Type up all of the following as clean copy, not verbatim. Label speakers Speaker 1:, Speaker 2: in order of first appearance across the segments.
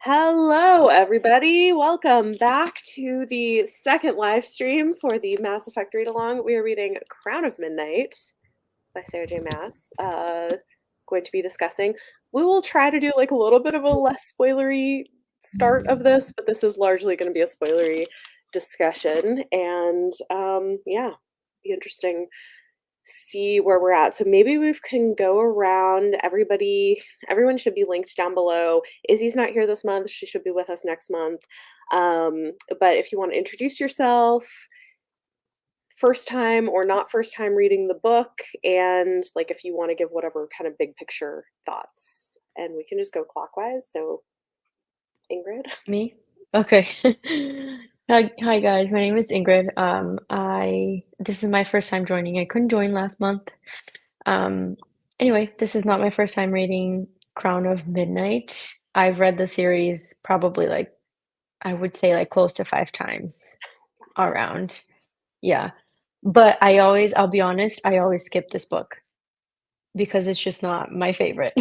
Speaker 1: Hello, everybody. Welcome back to the second live stream for the Mass Effect Readalong. We are reading Crown of Midnight by Sarah J Maas. Going to be discussing. We will try to do like a little bit of a less spoilery start of this, but this is largely going to be a spoilery discussion. And yeah, be interesting see where we're at. So maybe we can go around everyone should be linked down below. Izzy's not here this month. She should be with us next month. But if you want to introduce yourself, first time or not first time reading the book, and like if you want to give whatever kind of big picture thoughts, and we can just go clockwise. So Ingrid.
Speaker 2: Me? Okay. Hi guys, my name is Ingrid. This is my first time joining. I couldn't join last month. Um, anyway, this is not my first time reading Crown of Midnight. I've read the series probably like I would say like close to 5 times around. Yeah. But I'll be honest, I always skip this book because it's just not my favorite.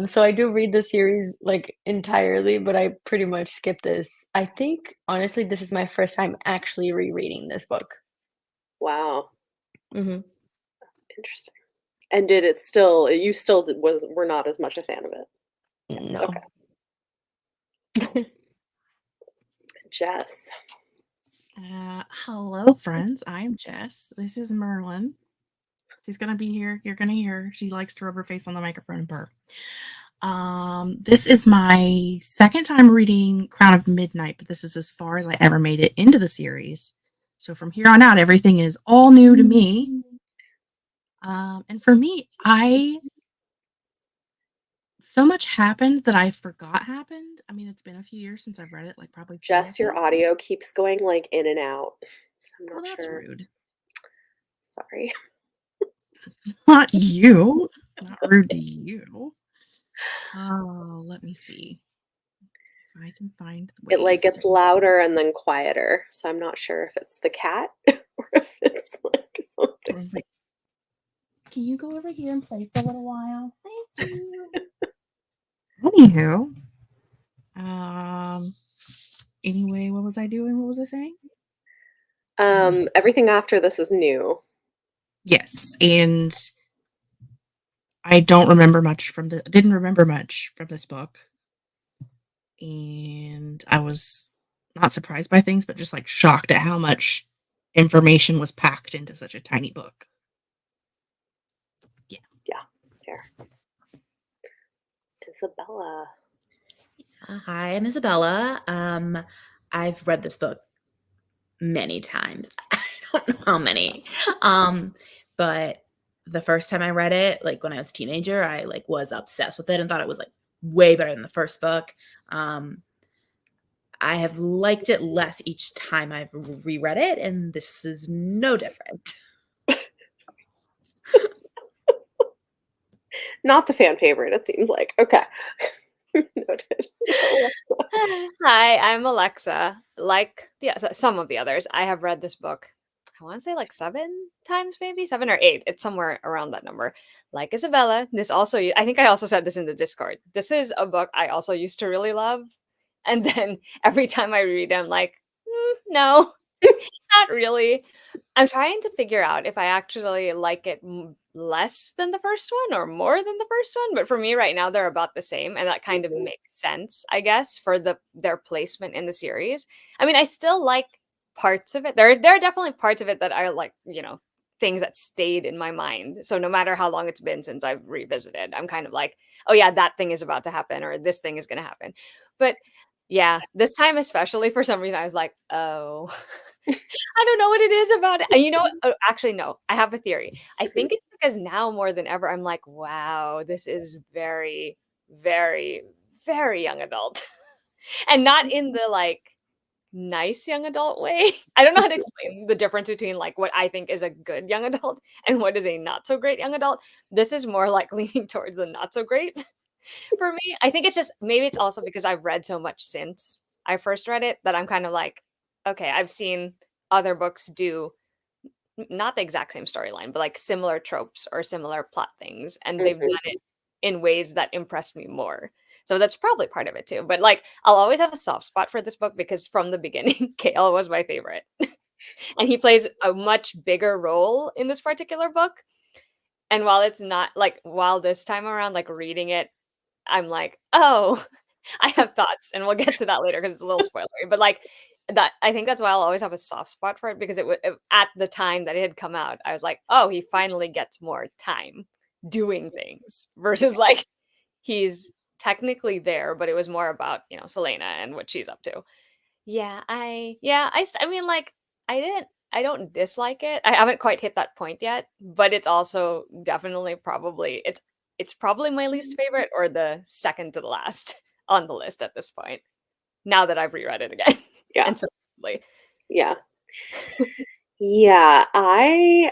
Speaker 2: So I do read the series like entirely, but I pretty much skip this. I think honestly, this is my first time actually rereading this book.
Speaker 1: Wow,
Speaker 2: hmm
Speaker 1: interesting. And did it still? You still were not as much a fan of it. Okay,
Speaker 2: No.
Speaker 1: Jess.
Speaker 3: Hello, friends. I'm Jess. This is Merlin. She's gonna be here. You're gonna hear her. She likes to rub her face on the microphone and purr. This is my second time reading Crown of Midnight, but this is as far as I ever made it into the series. So from here on out, everything is all new to me. And for me, so much happened that I forgot happened. I mean, it's been a few years since I've read it, like probably 3
Speaker 1: Jess, your audio keeps going like in and out. So I'm not
Speaker 3: that's
Speaker 1: sure.
Speaker 3: rude.
Speaker 1: Sorry.
Speaker 3: It's not you. It's not rude to you. Oh, let me see if I can find ways.
Speaker 1: It like gets louder and then quieter. So I'm not sure if it's the cat or if it's like something.
Speaker 3: Can you go over here and play for a little while? Thank you. Anywho, anyway, what was I doing? What was I saying?
Speaker 1: Everything after this is new.
Speaker 3: Yes, and I didn't remember much from this book. And I was not surprised by things, but just like shocked at how much information was packed into such a tiny book.
Speaker 1: Yeah, fair. Isabella.
Speaker 4: Hi, I'm Isabella. I've read this book many times. I don't know how many. But the first time I read it, like when I was a teenager, I like was obsessed with it and thought it was like way better than the first book. I have liked it less each time I've reread it, and this is no different.
Speaker 1: Not the fan favorite, it seems like. Okay. Noted.
Speaker 2: Hi, I'm Alexa. Like some of the others, I have read this book. I want to say like 7 times, maybe 7 or 8. It's somewhere around that number. Like Isabella, I think I also said this in the Discord. This is a book I also used to really love. And then every time I read it, I'm like, no, not really. I'm trying to figure out if I actually like it less than the first one or more than the first one. But for me right now, they're about the same. And that kind of makes sense, I guess, for their placement in the series. I mean, I still like parts of it. There are definitely parts of it that I like, things that stayed in my mind. So no matter how long it's been since I've revisited, I'm kind of like, oh yeah, that thing is about to happen or this thing is going to happen. But yeah, this time especially for some reason I was like, oh, I don't know what it is about it. And you know what? Oh, actually, no, I have a theory. I think it's because now more than ever, I'm like, wow, this is very, very, very young adult. And not in the like nice young adult way. I don't know how to explain the difference between like what I think is a good young adult and what is a not so great young adult. This is more like leaning towards the not so great for me. I think it's just maybe it's also because I've read so much since I first read it that I'm kind of like, okay, I've seen other books do not the exact same storyline, but like similar tropes or similar plot things, and they've done it in ways that impressed me more. So that's probably part of it too. But like, I'll always have a soft spot for this book because from the beginning, Kale was my favorite. And he plays a much bigger role in this particular book. And while it's not like, while this time around, like reading it, I'm like, oh, I have thoughts, and we'll get to that later because it's a little spoilery. But like that, I think that's why I'll always have a soft spot for it because at the time that it had come out, I was like, oh, he finally gets more time doing things versus like he's technically there, but it was more about Selena and what she's up to. I mean, like, I don't dislike it. I haven't quite hit that point yet, but it's also definitely probably it's probably my least favorite or the second to the last on the list at this point. Now that I've reread it again.
Speaker 1: Yeah.
Speaker 2: And so recently.
Speaker 1: Yeah. Yeah, I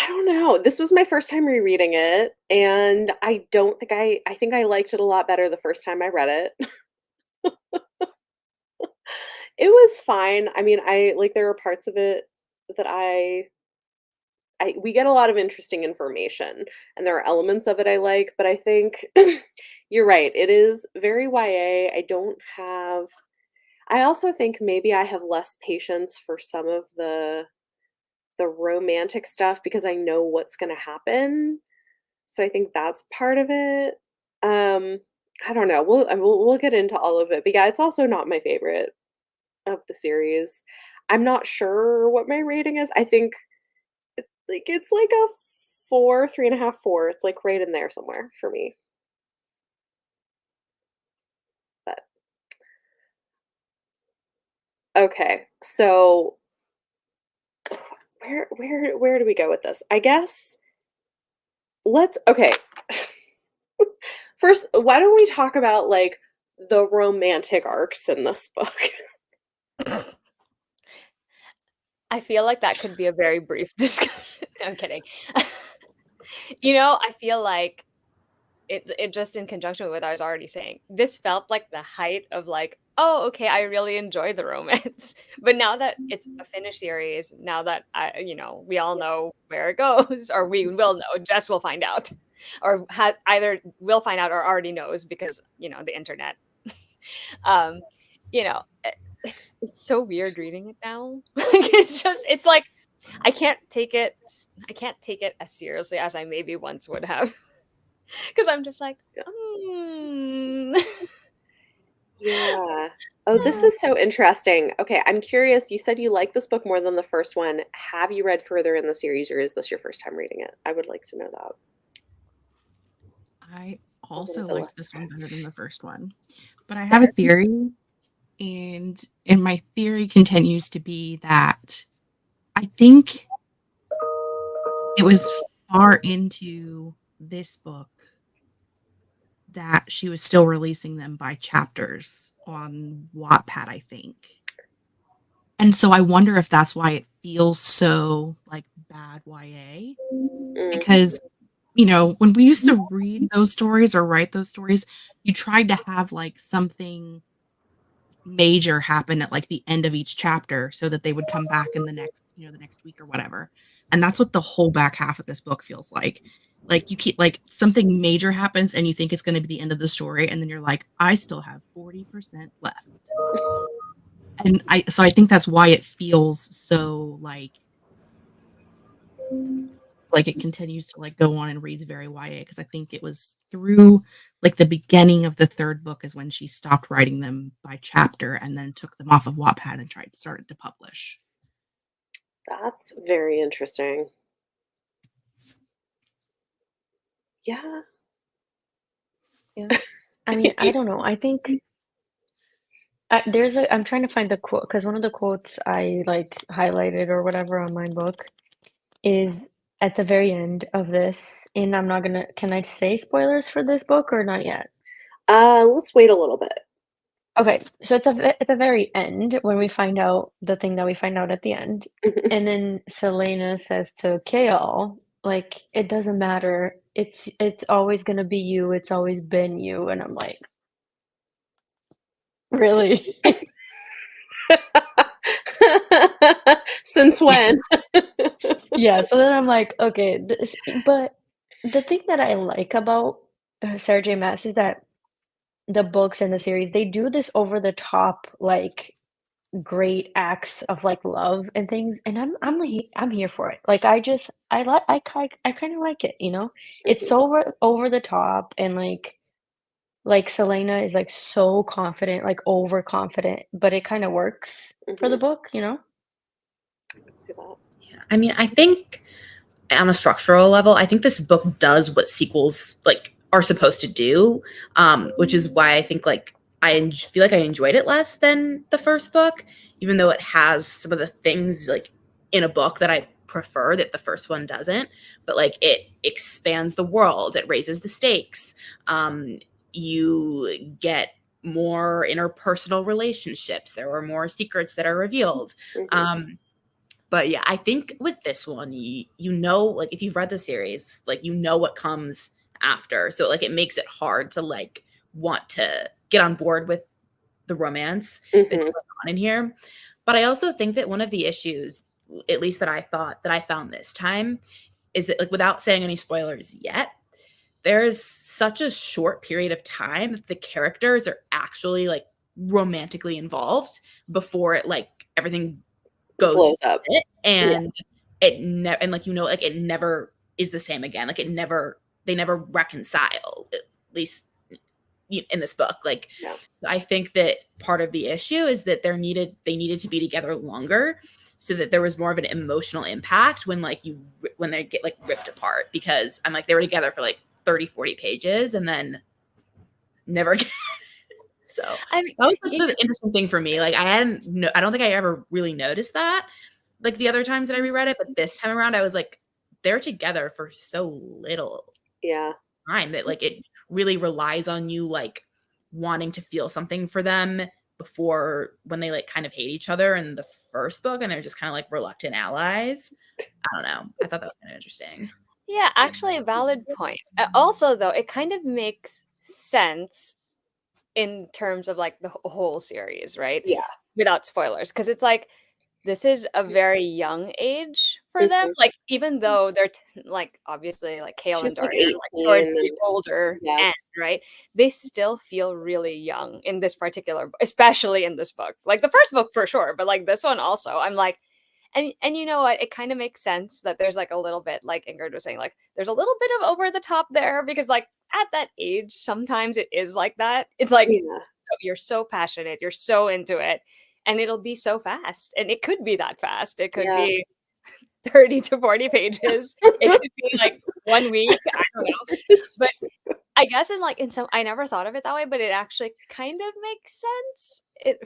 Speaker 1: don't know. This was my first time rereading it, and I don't think I think I liked it a lot better the first time I read it. It was fine. I mean, I like there are parts of it that we get a lot of interesting information, and there are elements of it I like, but I think you're right. It is very YA. I also think maybe I have less patience for some of the romantic stuff because I know what's going to happen. So I think that's part of it. Um, I don't know. We'll get into all of it. But yeah, it's also not my favorite of the series. I'm not sure what my rating is. I think it's like a 4, 3.5, 4. It's like right in there somewhere for me. But okay, so where do we go with this? I guess okay. First, why don't we talk about like the romantic arcs in this book?
Speaker 2: I feel like that could be a very brief discussion. I'm kidding. I feel like it just in conjunction with what I was already saying, this felt like the height of like, oh, okay, I really enjoy the romance. But now that it's a finished series, now that we all know where it goes, or we will know, Jess will find out, or either will find out or already knows because the internet. um, you know, it's so weird reading it now. Like it's like I can't take it as seriously as I maybe once would have. Because I'm just like,
Speaker 1: Yeah. Oh, this is so interesting. Okay, I'm curious. You said you like this book more than the first one. Have you read further in the series, or is this your first time reading it? I would like to know that.
Speaker 3: I also
Speaker 1: bit
Speaker 3: liked
Speaker 1: less
Speaker 3: this one better than the first one. But I have a theory, and my theory continues to be that I think it was far into this book that she was still releasing them by chapters on Wattpad, I think. And so I wonder if that's why it feels so like bad YA.
Speaker 1: Mm.
Speaker 3: Because, when we used to read those stories or write those stories, you tried to have like something major happen at like the end of each chapter so that they would come back in the next week or whatever. And that's what the whole back half of this book feels like. Like you keep like something major happens and you think it's going to be the end of the story, and then you're like, I still have 40% left. And I think that's why it feels so like it continues to like go on and reads very YA, because I think it was through like the beginning of the third book is when she stopped writing them by chapter and then took them off of Wattpad and started to publish.
Speaker 1: That's very interesting. Yeah.
Speaker 5: Yeah. I mean, I don't know. I think I'm trying to find the quote because one of the quotes I like highlighted or whatever on my book is at the very end of this, and can I say spoilers for this book or not yet?
Speaker 1: Let's wait a little bit.
Speaker 5: Okay, so it's at the very end when we find out the thing that we find out at the end, and then Selena says to Kale, like, it doesn't matter. It's always gonna be you. It's always been you. And I'm like, really?
Speaker 1: Since when?
Speaker 5: Yeah. So then I'm like, okay, but The thing that I like about Sarah J Maas is that the books and the series, they do this over the top, like, great acts of, like, love and things, and I'm here for it. Like, I kinda like it, you know? It's
Speaker 1: Mhm,
Speaker 5: so over the top and, like, Selena is, like, so confident, like, overconfident, but it kinda works for the
Speaker 1: mhm.
Speaker 5: book, you know?
Speaker 1: I can see that.
Speaker 4: Yeah. I mean, I think on a structural level, I think this book does what sequels like are supposed to do, which is why I think like feel like I enjoyed it less than the first book, even though it has some of the things like in a book that I prefer that the first one doesn't. But like it expands the world, it raises the stakes. You get more interpersonal relationships. There are more secrets that are revealed.
Speaker 1: Mhm,
Speaker 4: Um, but yeah, I think with this one, you know, like if you've read the series, like you know what comes after. So like it makes it hard to like want to get on board with the romance that's
Speaker 1: mhm,
Speaker 4: going on in here. But I also think that one of the issues, at least that I found this time, is that like without saying any spoilers yet, there's such a short period of time that the characters are actually like romantically involved before it like everything goes
Speaker 1: blows
Speaker 4: to
Speaker 1: up.
Speaker 4: shit,
Speaker 1: Yeah,
Speaker 4: and it never and like you know like it never is the same again. Like they never reconcile, at least in this book. Like
Speaker 1: yeah,
Speaker 4: so I think that part of the issue is that they needed to be together longer so that there was more of an emotional impact when like when they get like ripped apart, because I'm like they were together for like 30-40 pages and then never again. So
Speaker 2: I mean,
Speaker 4: that was like
Speaker 2: you
Speaker 4: the interesting thing for me. Like I don't think I ever really noticed that like the other times that I reread it, but this time around I was like, they're together for so little
Speaker 1: yeah,
Speaker 4: time that like it really relies on you like wanting to feel something for them before when they like kind of hate each other in the first book and they're just kind of like reluctant allies. I don't know. I thought that was kind of interesting.
Speaker 2: yeah, actually a valid point. Also though, it kind of makes sense in terms of like the whole series, right?
Speaker 1: yeah.
Speaker 2: Without spoilers, because it's like this is a very young age for them.
Speaker 1: Mhm.
Speaker 2: Like even though they're like obviously like Kale and
Speaker 1: She's like
Speaker 2: Darcy are like towards
Speaker 1: 18
Speaker 2: the
Speaker 1: and
Speaker 2: older
Speaker 1: yeah,
Speaker 2: end, right? They still feel really young in this particular, especially in this book. Like the first book for sure, but like this one also. I'm like, and you know what? It kind of makes sense that there's like a little bit, like Ingrid was saying, like there's a little bit of over the top there because like at that age, sometimes it is like that. It's like
Speaker 1: yeah,
Speaker 2: you're so passionate, you're so into it, and it'll be so fast. And it could be that fast. It could
Speaker 1: yeah.
Speaker 2: be 30 to 40 pages. It could be like 1 week. I don't know.
Speaker 1: It's
Speaker 2: But
Speaker 1: true.
Speaker 2: I guess in some I never thought of it that way, but it actually kind of makes sense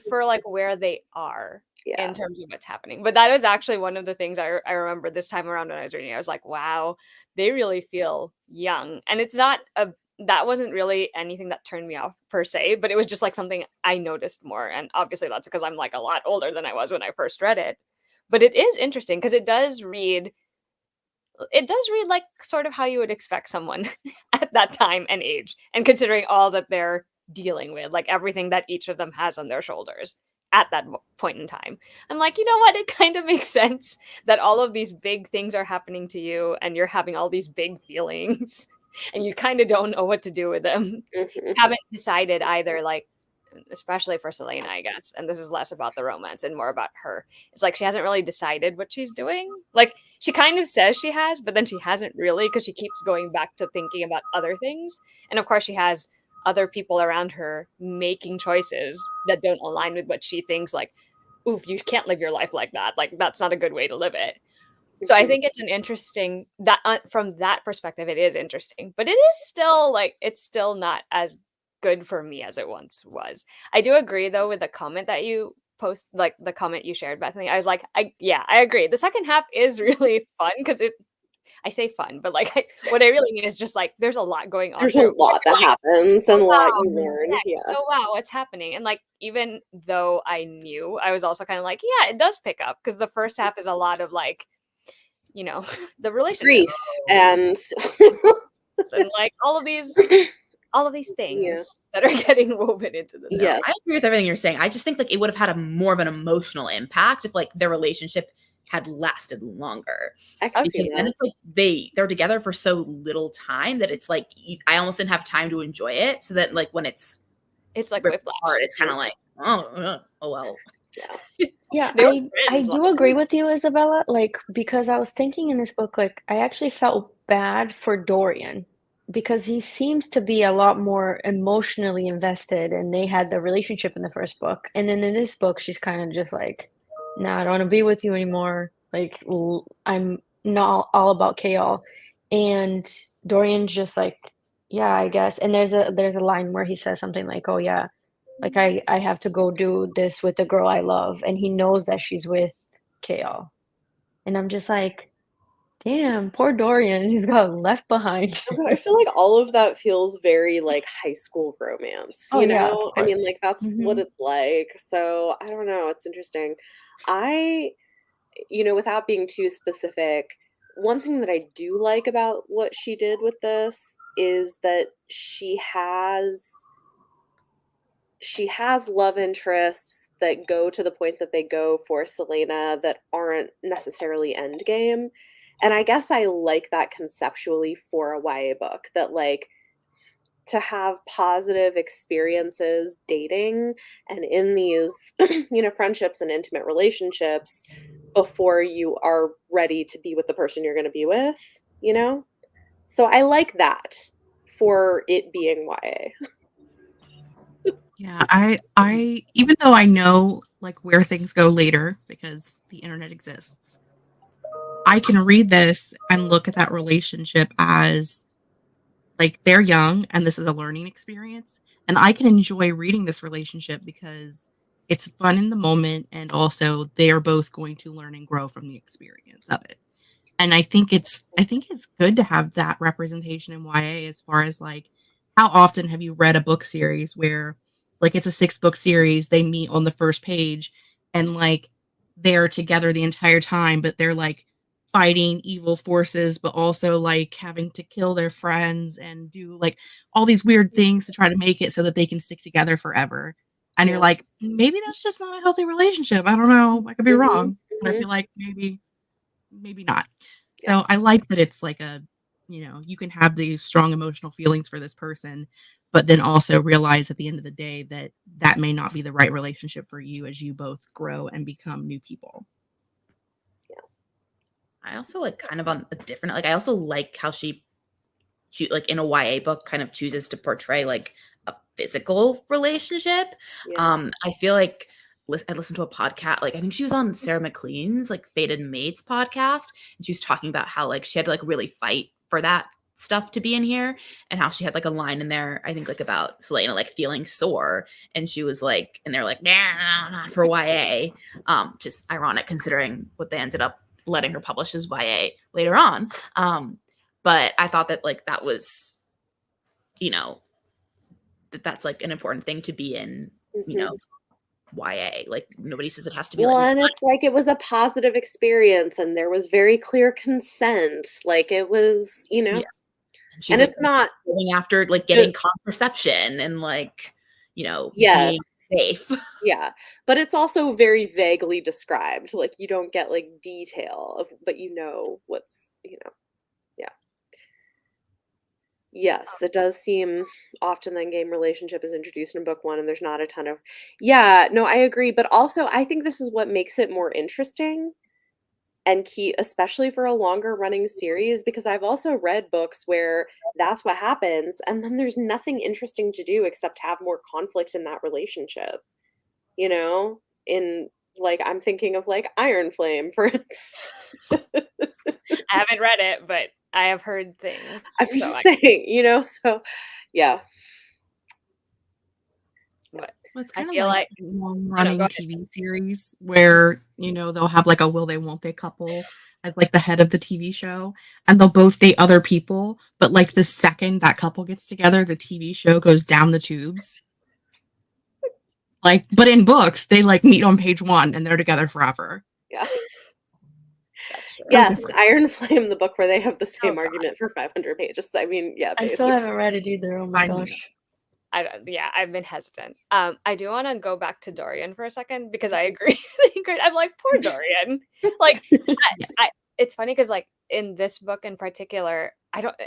Speaker 2: for like where they are
Speaker 1: Yeah,
Speaker 2: in terms of what's happening. But that was actually one of the things I remember this time around when I was reading. I was like, wow, they really feel young. And it's not a that wasn't really anything that turned me off per se, but it was just like something I noticed more. And obviously that's because I'm like a lot older than I was when I first read it. But it is interesting because it does read like sort of how you would expect someone at that time and age, and considering all that they're dealing with, like everything that each of them has on their shoulders at that point in time. I'm like, you know what? It kind of makes sense that all of these big things are happening to you and you're having all these big feelings and you kind of don't know what to do with them.
Speaker 1: mhm,
Speaker 2: Haven't decided either, like, especially for Selena, I guess. And this is less about the romance and more about her. It's like she hasn't really decided what she's doing. Like she kind of says she has, but then she hasn't really because she keeps going back to thinking about other things. And of course, she has other people around her making choices that don't align with what she thinks. Like, ooh, you can't live your life like that. Like that's not a good way to live it. So I
Speaker 1: mhm.
Speaker 2: think it's an interesting that from that perspective, it is interesting, but it is still like it's still not as good for me as it once was. I do agree though with the comment that you post, like the comment you shared, Bethany. I was like, I agree. The second half is really fun because it. I say fun, but like what I really mean is just like there's a lot going on
Speaker 1: There's a
Speaker 2: here.
Speaker 1: lot that happens and
Speaker 2: Oh
Speaker 1: a lot
Speaker 2: wow,
Speaker 1: you
Speaker 2: what's
Speaker 1: learn.
Speaker 2: next?
Speaker 1: Yeah,
Speaker 2: Oh wow, what's happening? And like even though I knew, I was also kind of like, yeah, it does pick up because the first half is a lot of like the relationship
Speaker 1: griefs and
Speaker 2: and like all of these
Speaker 1: yeah,
Speaker 2: things that are getting woven into this
Speaker 4: No,
Speaker 2: book.
Speaker 4: I
Speaker 1: yes,
Speaker 4: agree with everything you're saying. I just think like it would have had a more of an emotional impact if like their relationship had lasted longer.
Speaker 1: I can see
Speaker 4: Because then
Speaker 1: that.
Speaker 4: it's like they're together for so little time that it's like I almost didn't have time to enjoy it. So that like when it's
Speaker 2: like
Speaker 4: ripped
Speaker 2: whiplash.
Speaker 4: apart, it's kind of like oh well.
Speaker 1: Yeah.
Speaker 5: Yeah,
Speaker 2: They were
Speaker 5: I
Speaker 2: friends,
Speaker 5: do
Speaker 2: like-
Speaker 5: agree with you, Isabella, like, because I was thinking in this book, like, I actually felt bad for Dorian because he seems to be a lot more emotionally invested, and they had the relationship in the first book. And then in this book, she's kind of just like, nah, I don't want to be with you anymore. Like, I'm not all about Kale. And Dorian's just like, yeah, I guess. And there's a line where he says something like, oh yeah, like I have to go do this with the girl I love, and he knows that she's with Kale. And I'm just like, damn, poor Dorian, he's got left behind.
Speaker 1: But I feel like all of that feels very like high school romance,
Speaker 5: Oh
Speaker 1: you
Speaker 5: yeah, of
Speaker 1: know? I mean,
Speaker 5: course.
Speaker 1: like that's what
Speaker 5: Mhm.
Speaker 1: it's like. So I don't know. It's interesting. I, without being too specific, one thing that I do like about what she did with this is that she has love interests that go to the point that they go for Selena that aren't necessarily endgame. And I guess I like that conceptually for a YA book, that like to have positive experiences dating and in these friendships and intimate relationships before you are ready to be with the person you're going to be with. So I like that for it being YA.
Speaker 3: Yeah, I even though I know like where things go later because the internet exists, I can read this and look at that relationship as like they're young and this is a learning experience, and I can enjoy reading this relationship because it's fun in the moment and also they are both going to learn and grow from the experience of it. And I think it's good to have that representation in YA as far as like how often have you read a book series where like it's a 6-book series, they meet on the first page and like they're together the entire time, but they're like fighting evil forces, but also like having to kill their friends and do like all these weird things to try to make it so that they can stick together forever. And you're
Speaker 1: Yeah.
Speaker 3: like, maybe that's just not a healthy relationship. I don't know. I could be
Speaker 1: Mhm,
Speaker 3: wrong. And I
Speaker 1: mhm.
Speaker 3: feel like maybe not.
Speaker 1: Yeah.
Speaker 3: So I like that it's like you can have these strong emotional feelings for this person, but then also realize at the end of the day that that may not be the right relationship for you as you both grow and become new people.
Speaker 4: I also like kind of on a different like I also like how she like in a YA book kind of chooses to portray like a physical relationship.
Speaker 1: Yeah.
Speaker 4: I feel like I listened to a podcast, like I think she was on Sarah McLean's like Fated Mates podcast, and she was talking about how like she had to like really fight for that stuff to be in here, and how she had like a line in there, I think like about Selena like feeling sore, and she was like, and they're like, nah, not for YA. Just ironic considering what they ended up letting her publish as YA later on. But I thought that like that was, that's like an important thing to be in,
Speaker 1: Mhm.
Speaker 4: YA. Like nobody says it has to be
Speaker 1: Well,
Speaker 4: like
Speaker 1: and it's like it was a positive experience and there was very clear consent. Like it was,
Speaker 4: Yeah. And she's
Speaker 1: and
Speaker 4: like
Speaker 1: it's not
Speaker 4: going after like getting contraception and like, being
Speaker 1: yes.
Speaker 4: safe.
Speaker 1: Yeah. But it's also very vaguely described. Like you don't get like detail of but what's. Yeah. Yes, it does seem often that game relationship is introduced in book one and there's not a ton of yeah, no, I agree. But also I think this is what makes it more interesting and key, especially for a longer running series, because I've also read books where that's what happens, and then there's nothing interesting to do except have more conflict in that relationship, you know? In like I'm thinking of like Iron Flame, for instance.
Speaker 2: I haven't read it, but I have heard things.
Speaker 1: I'm
Speaker 2: So
Speaker 1: just saying, so yeah.
Speaker 2: but
Speaker 3: Well, it's
Speaker 2: I
Speaker 3: kind of
Speaker 2: feel
Speaker 3: like
Speaker 2: like
Speaker 3: long
Speaker 2: go
Speaker 3: running
Speaker 2: ahead.
Speaker 3: TV series where, they'll have like a will they won't they couple as like the head of the TV show and they'll both date other people, but like the second that couple gets together, the TV show goes down the tubes. Like, but in books, they like meet on page 1 and they're together forever.
Speaker 1: Yeah.
Speaker 2: That's true.
Speaker 3: So
Speaker 1: Yes,
Speaker 3: different.
Speaker 1: Iron Flame, the book where they have the same
Speaker 2: God.
Speaker 1: argument for 500 pages. I mean, yeah,
Speaker 5: I still
Speaker 1: basically.
Speaker 5: haven't read it either. Oh my
Speaker 3: Find me.
Speaker 5: gosh.
Speaker 2: I've been hesitant. I do want to go back to Dorian for a second because I agree. I'm like, poor Dorian. Like, it's funny because like in this book in particular,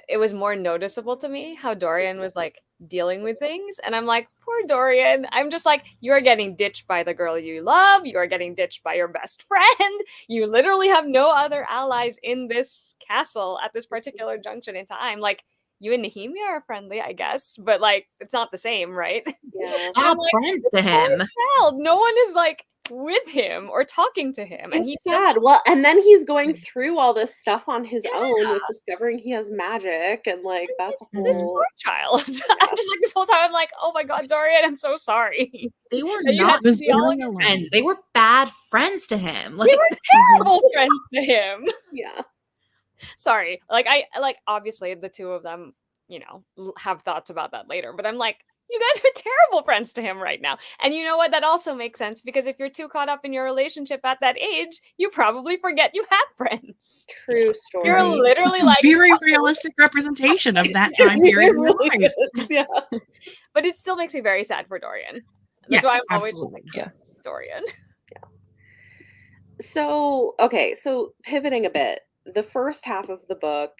Speaker 2: it was more noticeable to me how Dorian was like dealing with things, and I'm like, poor Dorian. I'm just like, you are getting ditched by the girl you love. You are getting ditched by your best friend. You literally have no other allies in this castle at this particular junction in time. Like, you and Nehemia are friendly, I guess, but like it's not the same, right?
Speaker 1: Yeah.
Speaker 4: Bad friends to him.
Speaker 2: Child, no one is like with him or talking to him, and
Speaker 1: It's sad. Well, and then he's going through all this stuff on his own with discovering he has magic, and like that's a
Speaker 2: this
Speaker 1: whole.
Speaker 2: poor child. I'm just like this whole time. I'm like, oh my god, Dorian, I'm so sorry.
Speaker 4: They were
Speaker 2: And you
Speaker 4: not
Speaker 2: had to
Speaker 3: was
Speaker 2: be all
Speaker 3: very
Speaker 2: like,
Speaker 3: alone.
Speaker 4: friends. They were bad friends to him. Like,
Speaker 2: they were terrible friends to him.
Speaker 1: Yeah.
Speaker 2: Sorry, like I like obviously the two of them, you know, have thoughts about that later. But I'm like, you guys are terrible friends to him right now. And you know what? That also makes sense because if you're too caught up in your relationship at that age, you probably forget you have friends.
Speaker 1: True story.
Speaker 2: You're literally like
Speaker 3: very realistic representation of that time
Speaker 1: It
Speaker 3: period. in
Speaker 1: really
Speaker 3: life.
Speaker 1: is. Yeah.
Speaker 2: but it still makes me very sad for Dorian.
Speaker 3: Yes,
Speaker 2: That's why I'm always
Speaker 3: absolutely.
Speaker 2: like,
Speaker 5: Yeah.
Speaker 2: Dorian.
Speaker 1: So, okay, so pivoting a bit, the first half of the book,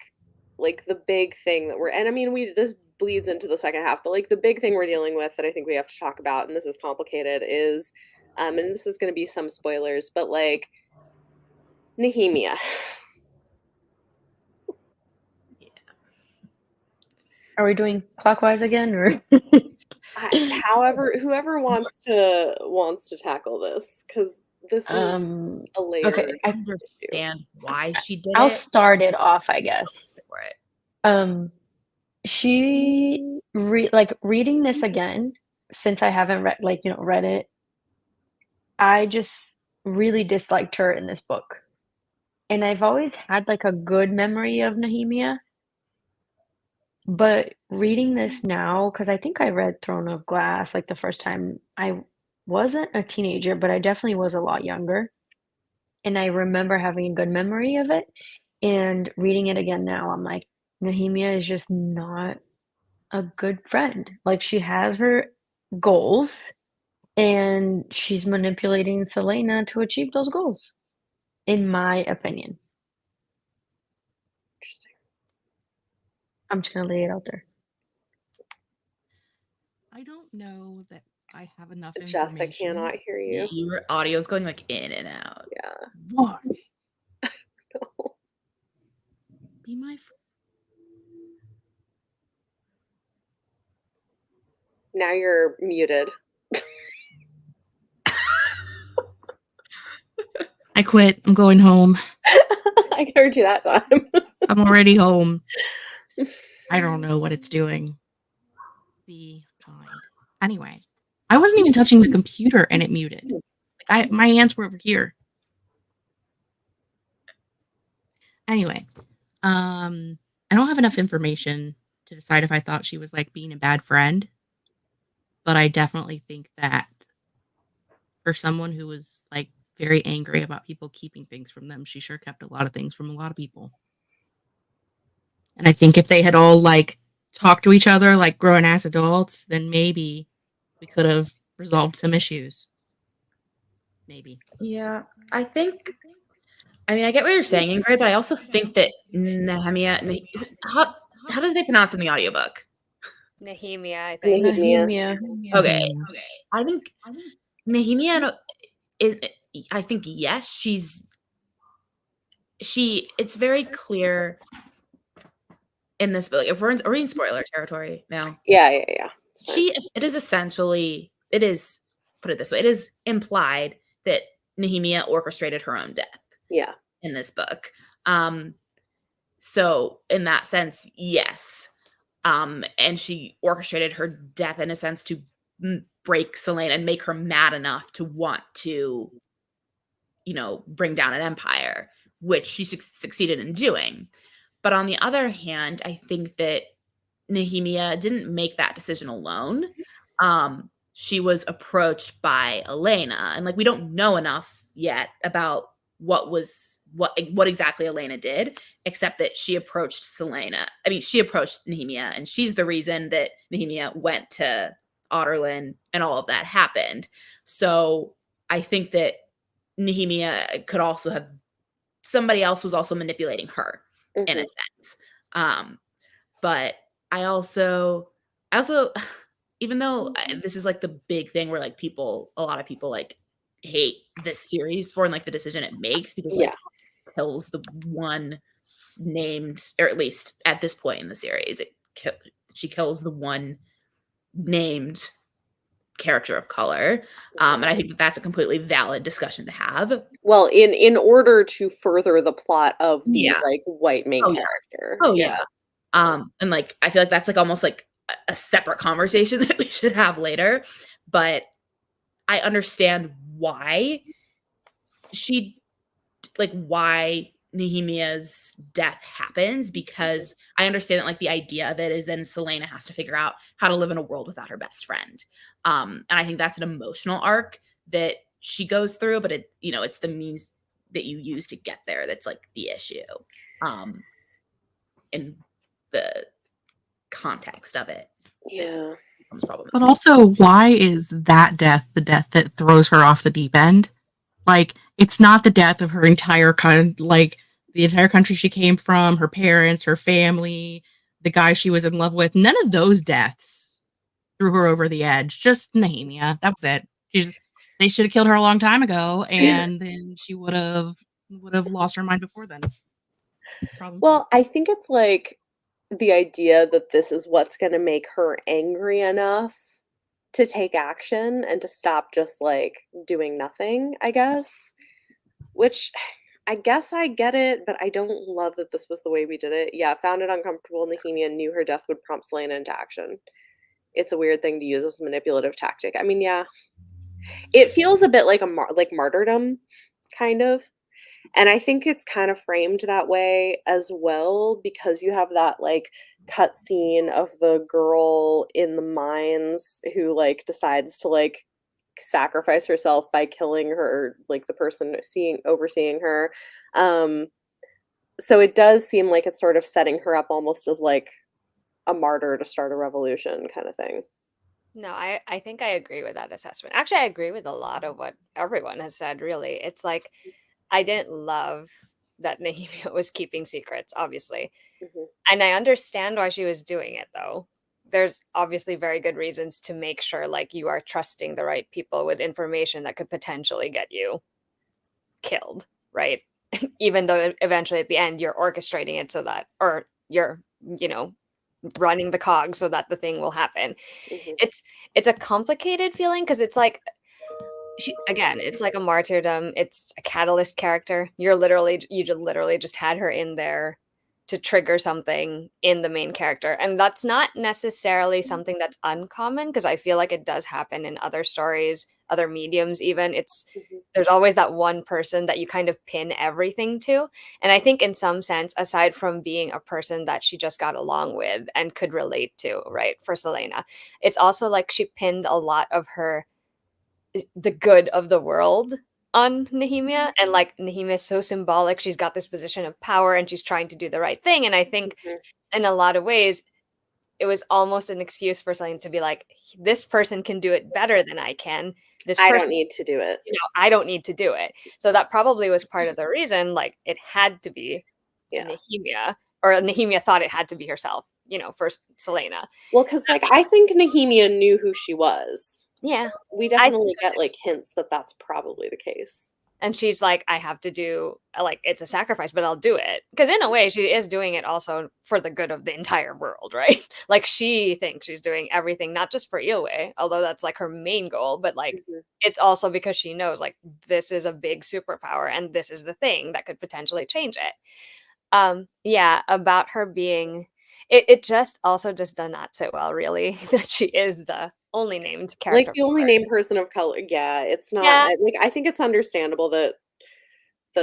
Speaker 1: like the big thing that and I mean, this bleeds into the second half, but like the big thing we're dealing with that I think we have to talk about, and this is complicated, is, and this is going to be some spoilers, but like Nehemia.
Speaker 5: Are we doing clockwise again, or?
Speaker 1: However, whoever wants to tackle this, because this is a layer.
Speaker 5: Okay,
Speaker 4: I understand why she did
Speaker 5: I'll
Speaker 4: it.
Speaker 5: start it off, I guess.
Speaker 4: For it.
Speaker 5: She reading this again, since I haven't read it, I just really disliked her in this book. And I've always had like a good memory of Nehemia. But reading this now, because I think I read Throne of Glass like the first time. I wasn't a teenager, but I definitely was a lot younger. And I remember having a good memory of it. And reading it again now, I'm like, Nehemia is just not a good friend. Like, she has her goals, and she's manipulating Selena to achieve those goals, in my opinion.
Speaker 1: Interesting.
Speaker 5: I'm just gonna lay it out there.
Speaker 3: I don't know that I have enough
Speaker 1: Jess, I
Speaker 3: information.
Speaker 1: cannot hear you.
Speaker 4: Your audio's going like in and out.
Speaker 1: Yeah.
Speaker 3: Why?
Speaker 1: No.
Speaker 3: Be my friend.
Speaker 1: Now you're muted.
Speaker 3: I quit. I'm going home.
Speaker 1: I heard you that time.
Speaker 3: I'm already home. I don't know what it's doing. Be kind. Anyway, I wasn't even touching the computer and it muted. My hands were over here. Anyway, I don't have enough information to decide if I thought she was like being a bad friend, but I definitely think that for someone who was like very angry about people keeping things from them, she sure kept a lot of things from a lot of people. And I think if they had all like talked to each other like grown ass adults, then maybe we could have resolved some issues. Maybe.
Speaker 4: Yeah, I think. I mean, I get what you're saying, Ingrid, but I also think that Nehemia. How does they pronounce it in the audiobook?
Speaker 2: Nehemia, I think.
Speaker 1: Nehemia.
Speaker 4: Okay. I think Nehemia. I think yes, it's very clear in this book. If we're in spoiler territory now.
Speaker 1: Yeah.
Speaker 4: It is essentially, put it this way, it is implied that Nehemia orchestrated her own death.
Speaker 1: Yeah.
Speaker 4: In this book. So in that sense, yes. And she orchestrated her death in a sense to break Selena and make her mad enough to want to, bring down an empire, which she succeeded in doing. But on the other hand, I think that Nehemia didn't make that decision alone. She was approached by Elena, and like we don't know enough yet about what was what exactly Elena did, except that she approached she approached Nehemia, and she's the reason that Nehemia went to Otterlin and all of that happened. So I think that Nehemia could also have somebody else was also manipulating her in a sense. But I also even though this is like the big thing where like a lot of people like hate this series for and like the decision it makes, because like kills the one named, or at least at this point in the series, she kills the one named character of color. And I think that's a completely valid discussion to have.
Speaker 1: Well, in order to further the plot of the
Speaker 4: Yeah.
Speaker 1: like white main
Speaker 4: Oh, yeah.
Speaker 1: character.
Speaker 4: Oh yeah. And like I feel like that's like almost like a separate conversation that we should have later. But I understand why why Nehemia's death happens, because I understand that like the idea of it is then Selena has to figure out how to live in a world without her best friend. And I think that's an emotional arc that she goes through, but it's the means that you use to get there that's like the issue. In the context of it.
Speaker 1: Yeah.
Speaker 3: But also, why is that death the death that throws her off the deep end? Like, it's not the death of her entire the entire country she came from, her parents, her family, the guy she was in love with. None of those deaths threw her over the edge. Just Nehemia. That was it. They should have killed her a long time ago, and then she would have lost her mind before then.
Speaker 1: Well, I think it's like the idea that this is what's going to make her angry enough to take action and to stop just like doing nothing, I guess. Which I guess I get it, but I don't love that this was the way we did it. Yeah, found it uncomfortable. Nehemia knew her death would prompt Selena into action. It's a weird thing to use as a manipulative tactic. I mean, yeah, it feels a bit like like martyrdom, kind of. And I think it's kind of framed that way as well, because you have that like cut scene of the girl in the mines who like decides to like sacrifice herself by killing her, like the person overseeing her. So it does seem like it's sort of setting her up almost as like a martyr to start a revolution kind of thing.
Speaker 2: No, I think I agree with that assessment. Actually, I agree with a lot of what everyone has said, really. It's like I didn't love that Nehemia was keeping secrets, obviously. And I understand why she was doing it, though. There's obviously very good reasons to make sure like you are trusting the right people with information that could potentially get you killed, right? Even though eventually at the end you're orchestrating it so that, or you're, running the cog so that the thing will happen. It's a complicated feeling because it's like it's like a martyrdom. It's a catalyst character. You just literally just had her in there to trigger something in the main character, and that's not necessarily something that's uncommon, because I feel like it does happen in other stories, other mediums. Even there's always that one person that you kind of pin everything to, and I think in some sense, aside from being a person that she just got along with and could relate to, right, for Selena, it's also like she pinned a lot of the good of the world on Nehemia, and like Nehemia is so symbolic. She's got this position of power and she's trying to do the right thing, and I think in a lot of ways it was almost an excuse for something to be like, this person can do it better than I can.
Speaker 1: I don't need to do it.
Speaker 2: I don't need to do it. So that probably was part of the reason, like it had to be Nehemia, or Nehemia thought it had to be herself, for Selena.
Speaker 1: Well, because like I think Nehemia knew who she was.
Speaker 2: Yeah.
Speaker 1: We definitely get like hints that that's probably the case.
Speaker 2: And she's like, I have to do, like, it's a sacrifice, but I'll do it. Because in a way, she is doing it also for the good of the entire world, right? Like, she thinks she's doing everything, not just for Ilwe, although that's like her main goal, but like, it's also because she knows, like, this is a big superpower and this is the thing that could potentially change it. Yeah, about her being, it just also just done not so well, really, that she is the only named character.
Speaker 1: Like the only named person of color. Yeah, it's not like I think it's understandable that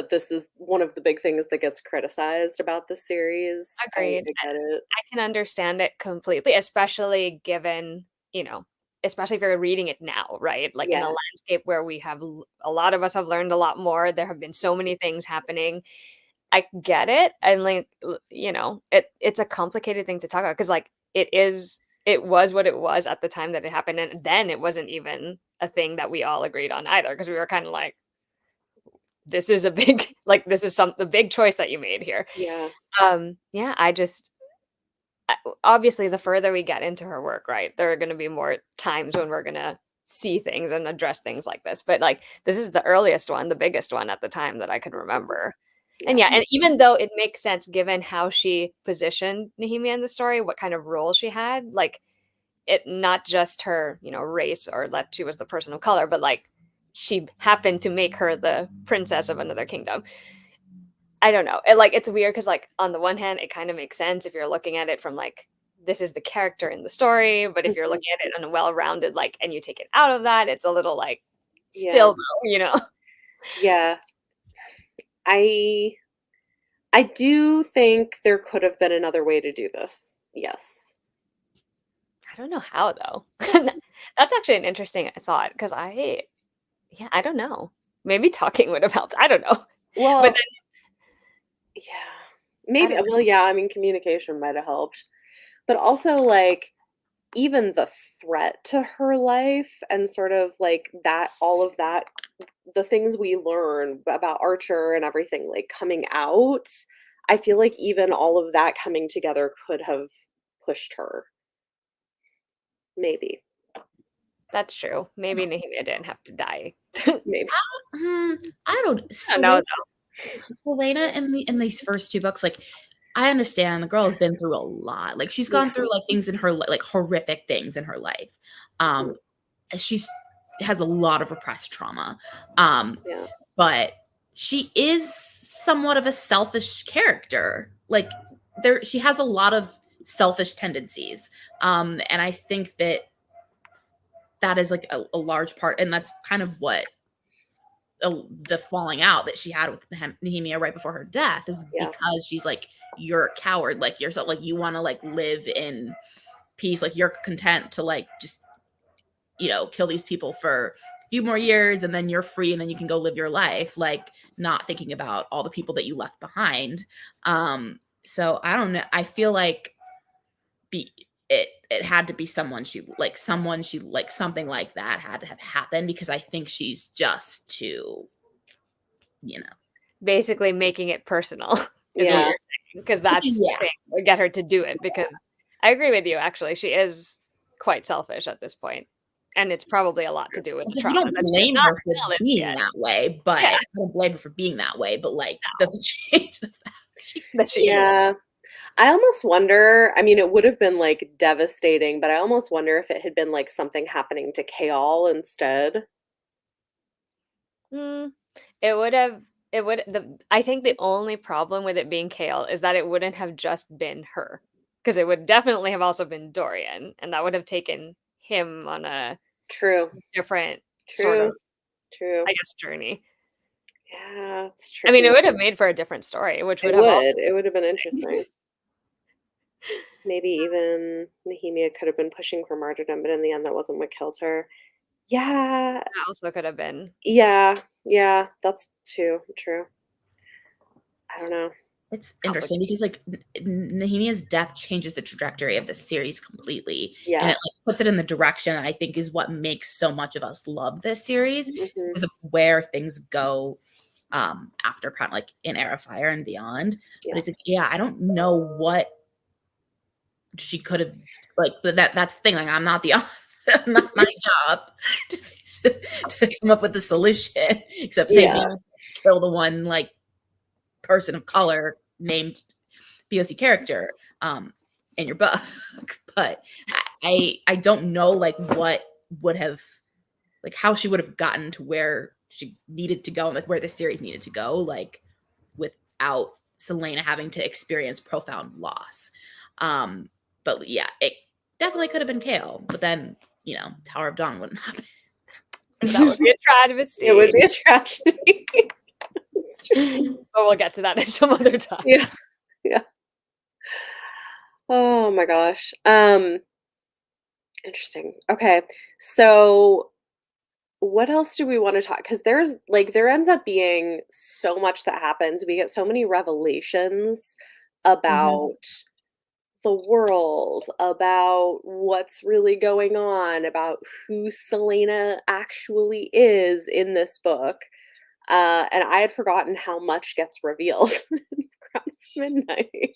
Speaker 1: this is one of the big things that gets criticized about the series.
Speaker 2: Agreed.
Speaker 1: I get it.
Speaker 2: I can understand it completely, especially given, especially if you're reading it now, right? Like in a
Speaker 1: Yeah.
Speaker 2: landscape where we have a lot of us have learned a lot more. There have been so many things happening. I get it. And like, you know, it's a complicated thing to talk about because like it was what it was at the time that it happened. And then it wasn't even a thing that we all agreed on either because we were kind of like, this is a big, like, this is the big choice that you made here.
Speaker 1: Yeah.
Speaker 2: Yeah, obviously the further we get into her work, right, there are going to be more times when we're going to see things and address things like this. But like, this is the earliest one, the biggest one at the time that I could remember. And
Speaker 1: Yeah.
Speaker 2: yeah, and even though it makes sense given how she positioned Nehemia in the story, what kind of role she had, like it not just her, you know, race or that she was the person of color, but like she happened to make her the princess of another kingdom. I don't know. It's weird because like on the one hand, it kind of makes sense if you're looking at it from like this is the character in the story, but if you're looking at it on a well-rounded like and you take it out of that, it's a little like still though, you know.
Speaker 1: Yeah. I do think there could have been another way to do this. Yes.
Speaker 2: I don't know how though. That's actually an interesting thought because I don't know. Maybe talking would have helped. I don't know.
Speaker 1: Well,
Speaker 2: But
Speaker 1: yeah.
Speaker 2: I
Speaker 1: Maybe.
Speaker 2: don't know.
Speaker 1: Well, yeah, I mean, communication might have helped. But also, like, even the threat to her life and sort of like that, all of that, the things we learn about Archer and everything, like, coming out, I feel like even all of that coming together could have pushed her. Maybe.
Speaker 2: That's true. Maybe Nehemia didn't have to die.
Speaker 1: Maybe.
Speaker 4: I don't.
Speaker 2: I don't know.
Speaker 4: Selena in these first two books, like I understand the girl has been through a lot. Like she's gone through like things in her like horrific things in her life. She's has a lot of repressed trauma.
Speaker 1: Yeah.
Speaker 4: But she is somewhat of a selfish character. Like she has a lot of selfish tendencies. And I think that is like a large part, and that's kind of what the falling out that she had with Nehemia right before her death is because she's like, you're a coward, like you're so like you want to like live in peace, like you're content to like just, you know, kill these people for a few more years and then you're free and then you can go live your life, like not thinking about all the people that you left behind. So I don't know, I feel like it had to be someone she like something like that had to have happened because I think she's just too, you know,
Speaker 2: Basically making it personal is what
Speaker 1: Yeah.
Speaker 2: you're saying, because that's the thing would get her to do it. Because I agree with you. Actually, she is quite selfish at this point, and it's probably a lot to do with the
Speaker 4: you
Speaker 2: trauma.
Speaker 4: don't
Speaker 2: That she has
Speaker 4: blame
Speaker 2: not
Speaker 4: her for
Speaker 2: challenged
Speaker 4: being
Speaker 2: yet.
Speaker 4: that way, but
Speaker 2: Yeah.
Speaker 4: I don't blame her for being that way, but like doesn't change the fact
Speaker 2: that she is.
Speaker 1: Yeah. I almost wonder, I mean, it would have been like devastating, but I almost wonder if it had been like something happening to Kale instead.
Speaker 2: It would have. It would. I think the only problem with it being Kale is that it wouldn't have just been her, because it would definitely have also been Dorian, and that would have taken him on a
Speaker 1: True.
Speaker 2: different sort of,
Speaker 1: True.
Speaker 2: I guess, journey.
Speaker 1: Yeah, it's
Speaker 2: I mean,
Speaker 1: tricky.
Speaker 2: it would have made for a different story, which would
Speaker 1: It
Speaker 2: have
Speaker 1: would.
Speaker 2: also.
Speaker 1: It would have been interesting. Maybe even Nehemia could have been pushing for martyrdom, but in the end, that wasn't what killed her. Yeah.
Speaker 2: That also could have been.
Speaker 1: Yeah. Yeah. That's too true. I don't know.
Speaker 4: It's interesting because like Nehemia's death changes the trajectory of the series completely.
Speaker 1: Yeah.
Speaker 4: And it like puts it in the direction I think is what makes so much of us love this series because of where things go after kind of like in Era Fire and beyond.
Speaker 1: Yeah.
Speaker 4: But it's like, I don't know what she could have like, but that's the thing. Like I'm not the not my job to come up with the solution, except say kill the one like person of color named POC character in your book. But I don't know like what would have like how she would have gotten to where she needed to go and like where the series needed to go, like without Selena having to experience profound loss. But yeah, it definitely could have been Kale, but then, you know, Tower of Dawn wouldn't happen.
Speaker 2: That would be a travesty.
Speaker 1: It would be a tragedy.
Speaker 2: But we'll get to that at some other time.
Speaker 1: Yeah. Yeah. Oh my gosh. Interesting. Okay. So what else do we want to talk? Because there ends up being so much that happens. We get so many revelations
Speaker 4: Mhm.
Speaker 1: about the world, about what's really going on, about who Selena actually is in this book. And I had forgotten how much gets revealed in Crown of Midnight.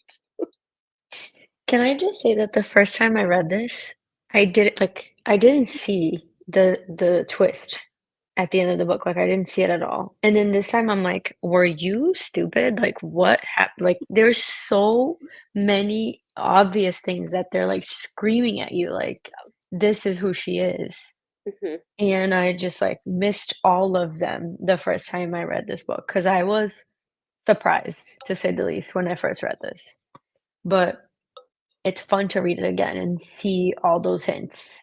Speaker 5: Can I just say that the first time I read this, I didn't see the twist at the end of the book. Like I didn't see it at all. And then this time I'm like, were you stupid? Like what happened? Like there's so many obvious things that they're like screaming at you like this is who she is.
Speaker 1: Mhm.
Speaker 5: And I just like missed all of them the first time I read this book because I was surprised to say the least when I first read this. But it's fun to read it again and see all those hints.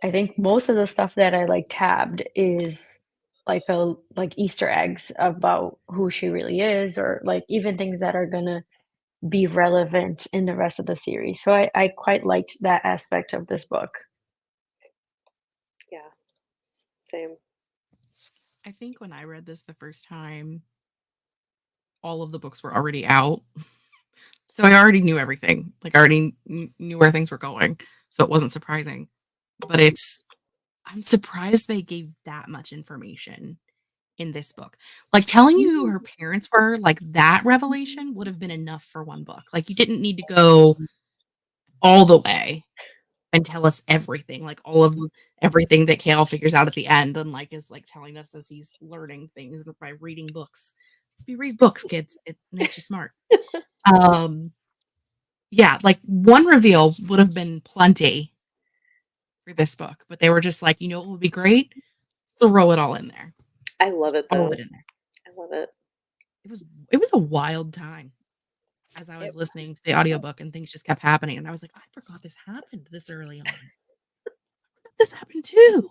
Speaker 5: I think most of the stuff that I, like, tabbed is, like, Easter eggs about who she really is or, like, even things that are gonna be relevant in the rest of the series. So I quite liked that aspect of this book.
Speaker 1: Yeah, same.
Speaker 3: I think when I read this the first time, all of the books were already out. So I already knew everything. Like I already knew where things were going. So it wasn't surprising. But I'm surprised they gave that much information in this book. Like telling you who her parents were, like that revelation would have been enough for one book. Like you didn't need to go all the way and tell us everything, like all of everything that Kale figures out at the end and like is like telling us as he's learning things by reading books. If you read books, kids, it makes you smart. Um yeah, like one reveal would have been plenty for this book, but they were just like, you know what would be great? Throw it all in there.
Speaker 1: I love it
Speaker 3: All of
Speaker 1: though.
Speaker 3: it in there.
Speaker 1: I love it.
Speaker 3: It was a wild time as I
Speaker 2: It
Speaker 3: was listening to the audiobook and things just kept happening. And I was like, I forgot this happened this early on. This happened too.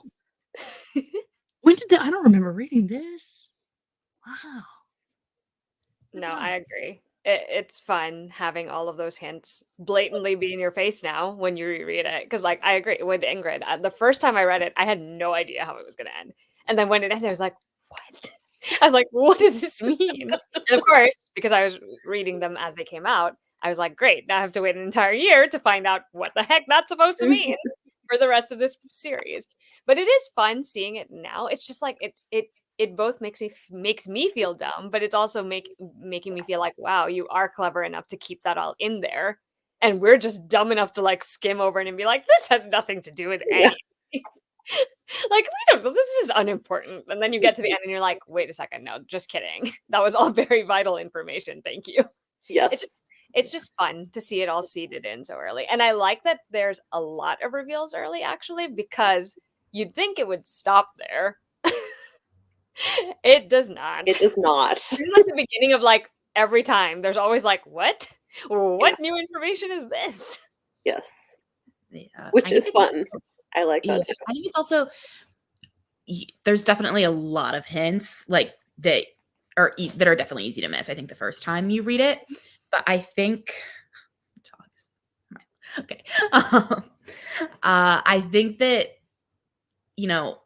Speaker 3: When did I don't remember reading this. Wow.
Speaker 2: No, I agree. It's fun having all of those hints blatantly be in your face now when you reread it. Because, like, I agree with Ingrid. The first time I read it, I had no idea how it was going to end. And then when it ended, I was like, what? I was like, what does this mean? And of course, because I was reading them as they came out, I was like, great. Now I have to wait an entire year to find out what the heck that's supposed to mean for the rest of this series. But it is fun seeing it now. It's just like it both makes me feel dumb, but it's also making me feel like, wow, you are clever enough to keep that all in there, and we're just dumb enough to like skim over it and be like, this has nothing to do with
Speaker 1: Yeah.
Speaker 2: anything. Like we don't. This is unimportant. And then you get to the end and you're like, wait a second, no, just kidding. That was all very vital information. Thank you. It's just
Speaker 1: Yes.
Speaker 2: it's just fun to see it all seeded in so early, and I like that there's a lot of reveals early actually because you'd think it would stop there. It does not.
Speaker 1: It does not.
Speaker 2: This is like the beginning of like every time. There's always like, what?
Speaker 1: Yeah.
Speaker 2: What new information is this?
Speaker 1: Yes.
Speaker 4: Yeah,
Speaker 1: Which
Speaker 4: I think
Speaker 1: is
Speaker 4: it's
Speaker 1: fun. I like
Speaker 4: yeah,
Speaker 1: that too.
Speaker 4: I think it's also there's definitely a lot of hints like that that are definitely easy to miss. I think the first time you read it, but I think okay, I think that you know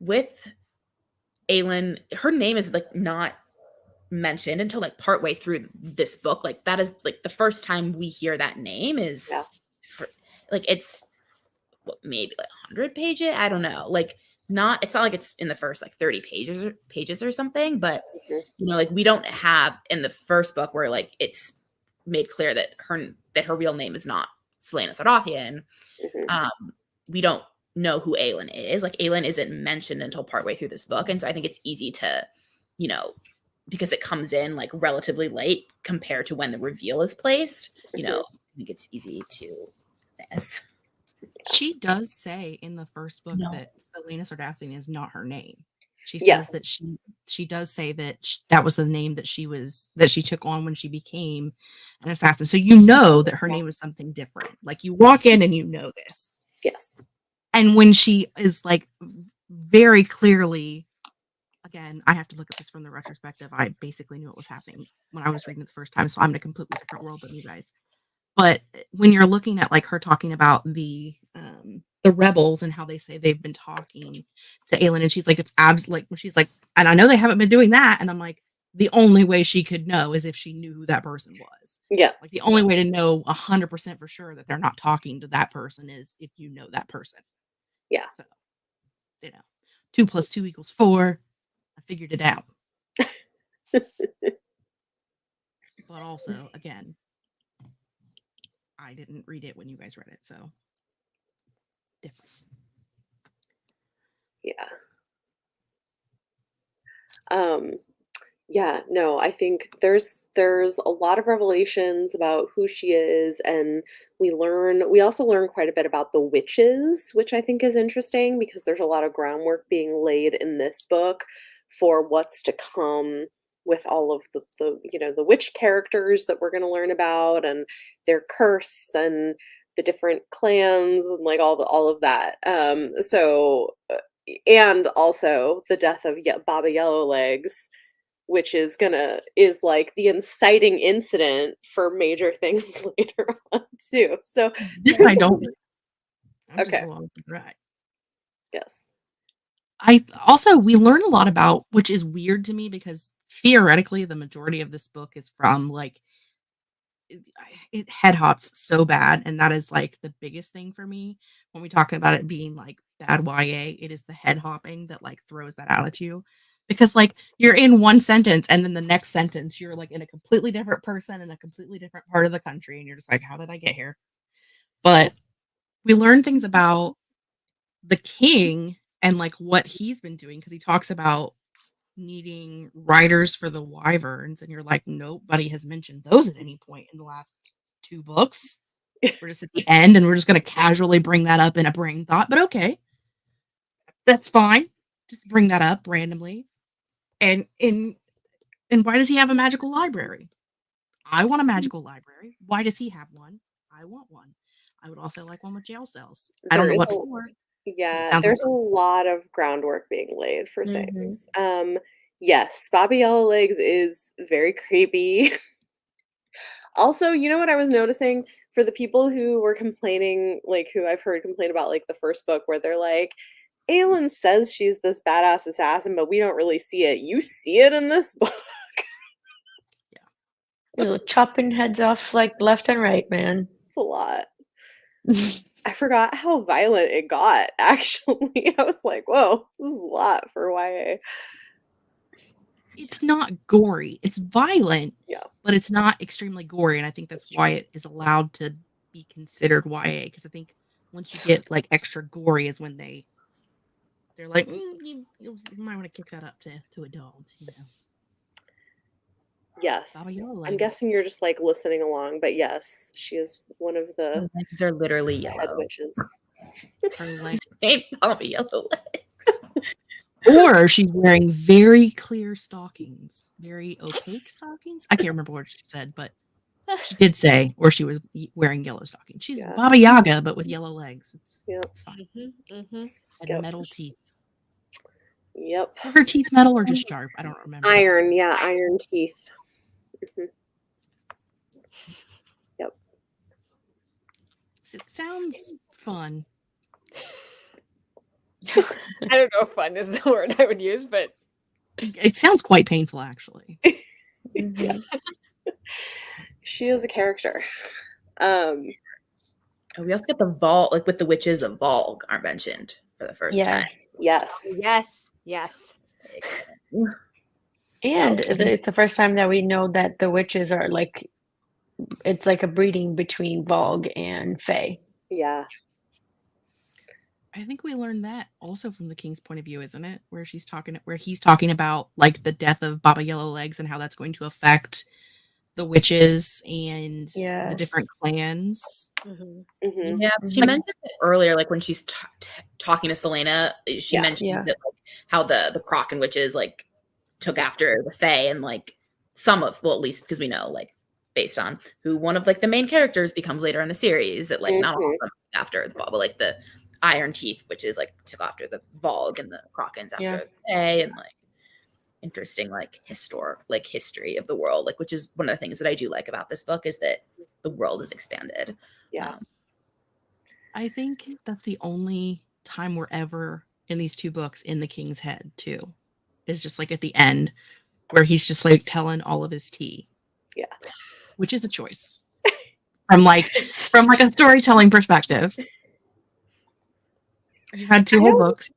Speaker 4: with Aelin, her name is like not mentioned until like partway through this book. Like that is like the first time we hear that name is
Speaker 1: Yeah.
Speaker 4: like it's maybe like 100 pages. I don't know. Like not it's not like it's in the first like 30 pages or something, but
Speaker 1: Mhm.
Speaker 4: you know, like we don't have in the first book where like it's made clear that her real name is not Selena Sarathian.
Speaker 1: Mhm.
Speaker 4: We don't know who Aelin is. Like Aelin isn't mentioned until partway through this book, and so I think it's easy to, you know, because it comes in like relatively late compared to when the reveal is placed. You know, I think it's easy to miss.
Speaker 3: She does say in the first book
Speaker 4: No.
Speaker 3: that Selena Sardathian is not her name. She says
Speaker 1: Yes.
Speaker 3: that she does say that that was the name that she took on when she became an assassin. So you know that her name is something different. Like you walk in and you know this.
Speaker 1: Yes.
Speaker 3: And when she is like very clearly, again, I have to look at this from the retrospective. I basically knew what was happening when I was reading it the first time, so I'm in a completely different world than you guys. But when you're looking at like her talking about the rebels and how they say they've been talking to Aelin, and she's like, it's like when she's like, and I know they haven't been doing that, and I'm like, the only way she could know is if she knew who that person was.
Speaker 1: Yeah.
Speaker 3: Like the only way to know 100% for sure that they're not talking to that person is if you know that person.
Speaker 1: Yeah.
Speaker 3: So, 2 + 2 = 4. I figured it out. But also, again, I didn't read it when you guys read it, so different.
Speaker 1: Yeah. Yeah, no, I think there's a lot of revelations about who she is, and we also learn quite a bit about the witches, which I think is interesting because there's a lot of groundwork being laid in this book for what's to come with all of the witch characters that we're going to learn about and their curse and the different clans and like all of that. And also the death of Baba Yellowlegs, which is like the inciting incident for major things later on too. So
Speaker 3: This I don't. I'm just
Speaker 1: okay.
Speaker 3: along for the ride.
Speaker 1: Yes.
Speaker 3: We learn a lot about, which is weird to me because theoretically the majority of this book is from like it head hops so bad, and that is like the biggest thing for me when we talk about it being like bad YA. It is the head hopping that like throws that out at you, because like you're in one sentence and then the next sentence you're like in a completely different person in a completely different part of the country, and you're just like, how did I get here? But we learn things about the king and like what he's been doing, because he talks about needing writers for the wyverns, and you're like, nobody has mentioned those at any point in the last 2 books. We're just at the end and we're just going to casually bring that up in a brain thought, but okay, that's fine. Just bring that up randomly. And why does he have a magical library? I want a magical library. Why does he have one? I want one. I would also like one with jail cells. I don't know what for.
Speaker 1: Yeah, there's a lot of groundwork being laid for things. Yes, Bobby Yellowlegs is very creepy. Also, you know what I was noticing for the people who were complaining, like who I've heard complain about like the first book where they're like, Aelin says she's this badass assassin, but we don't really see it. You see it in this book.
Speaker 5: You're chopping heads off like left and right, man.
Speaker 1: It's a lot. I forgot how violent it got, actually. I was like, whoa, this is a lot for YA.
Speaker 3: It's not gory. It's violent,
Speaker 1: Yeah,
Speaker 3: but it's not extremely gory, and I think that's why it is allowed to be considered YA, because I think once you get like extra gory is when they're like, you might want to kick that up to adults, you know.
Speaker 1: Yes. I'm guessing you're just like listening along, but yes, she is one of the
Speaker 4: legs are literally
Speaker 1: head
Speaker 4: yellow.
Speaker 1: witches.
Speaker 3: Her legs.
Speaker 4: Bobby yellow legs.
Speaker 3: Or she's wearing very clear stockings, very opaque stockings. I can't remember what she said, but she did say, or she was wearing yellow stockings. She's Baba Yaga, but with yellow legs. It's fine. And metal teeth.
Speaker 1: Yep.
Speaker 3: Were her teeth metal or just sharp? I don't remember.
Speaker 1: Iron, yeah, iron teeth. Yep.
Speaker 3: It sounds fun.
Speaker 2: I don't know if fun is the word I would use, but
Speaker 3: it sounds quite painful, actually.
Speaker 1: Yeah. She is a character.
Speaker 4: We also get the Volg, like with the witches of Volg are mentioned for the first time.
Speaker 1: Yes.
Speaker 5: And it's the first time that we know that the witches are like, it's like a breeding between Volg and Fae.
Speaker 1: Yeah.
Speaker 3: I think we learned that also from the king's point of view, isn't it? Where he's talking about like the death of Baba Yellowlegs and how that's going to affect the witches and the different clans.
Speaker 4: Yeah, she mentioned it earlier, like when she's talking to Selena, she mentioned that like, how the Kraken witches like took after the Fae, and like at least because we know like based on who one of like the main characters becomes later in the series, that like not all of them after the Volg, but like the Iron Teeth, which is like took after the Volg, and the Krakens after the Fae, and like interesting history of the world, which is one of the things that I do like about this book, is that the world is expanded.
Speaker 1: Yeah.
Speaker 3: I think that's the only time we're ever in these two books in the king's head too, is just like at the end where he's just like telling all of his tea.
Speaker 1: Yeah.
Speaker 3: Which is a choice from a storytelling perspective. You had two whole books.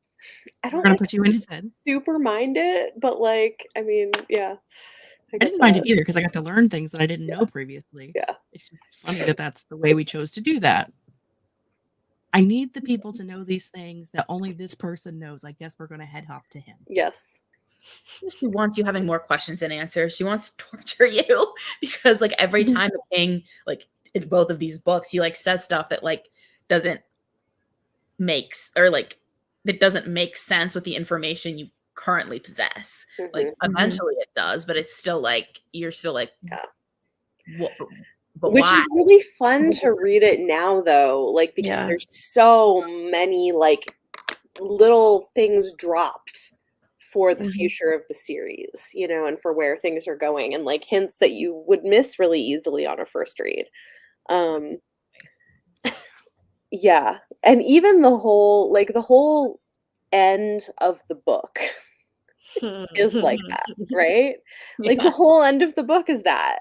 Speaker 1: I
Speaker 3: We're
Speaker 1: don't
Speaker 3: gonna
Speaker 1: like
Speaker 3: put you in his head.
Speaker 1: super mind it, but like, I mean, yeah.
Speaker 3: I didn't mind it either because I got to learn things that I didn't know previously.
Speaker 1: Yeah.
Speaker 3: It's just funny that that's the way we chose to do that. I need the people to know these things that only this person knows. I guess we're going to head hop to him.
Speaker 1: Yes.
Speaker 4: She wants you having more questions than answers. She wants to torture you because like every time the king, like in both of these books, he like says stuff that like doesn't make sense with the information you currently possess. Like eventually it does, but it's still like you're still like, but
Speaker 1: which
Speaker 4: why?
Speaker 1: is really fun to read it now though, like because there's so many like little things dropped for the future of the series, you know, and for where things are going, and like hints that you would miss really easily on a first read. Yeah, and even the whole end of the book is like that, right? Like the whole end of the book is that.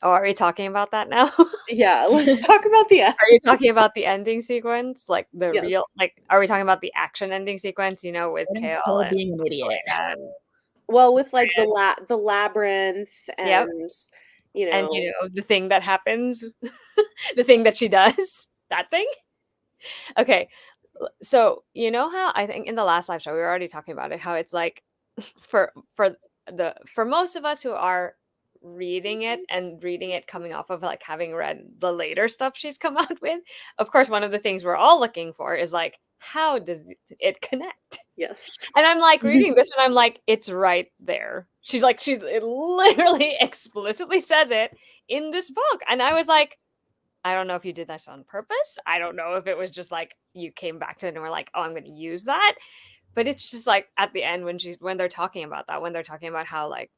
Speaker 2: Oh, are we talking about that now?
Speaker 1: Yeah, let's talk about the end.
Speaker 2: Are you talking about the ending sequence? Like the
Speaker 1: Yes.
Speaker 2: real, like, are we talking about the action ending sequence, you know, with Kale and
Speaker 4: being an idiot?
Speaker 1: Well, with like the labyrinth and you know,
Speaker 2: and you know the thing that happens, the thing that she does, that thing. Okay, so you know how I think in the last live show we were already talking about it, how it's like for most of us who are reading it coming off of like having read the later stuff she's come out with, of course one of the things we're all looking for is like, how does it connect?
Speaker 1: Yes.
Speaker 2: And I'm like reading this and I'm like, it's right there. It literally explicitly says it in this book. And I was like, I don't know if you did this on purpose. I don't know if it was just like you came back to it and were like, oh, I'm going to use that. But it's just like at the end when they're talking about that, when they're talking about how like,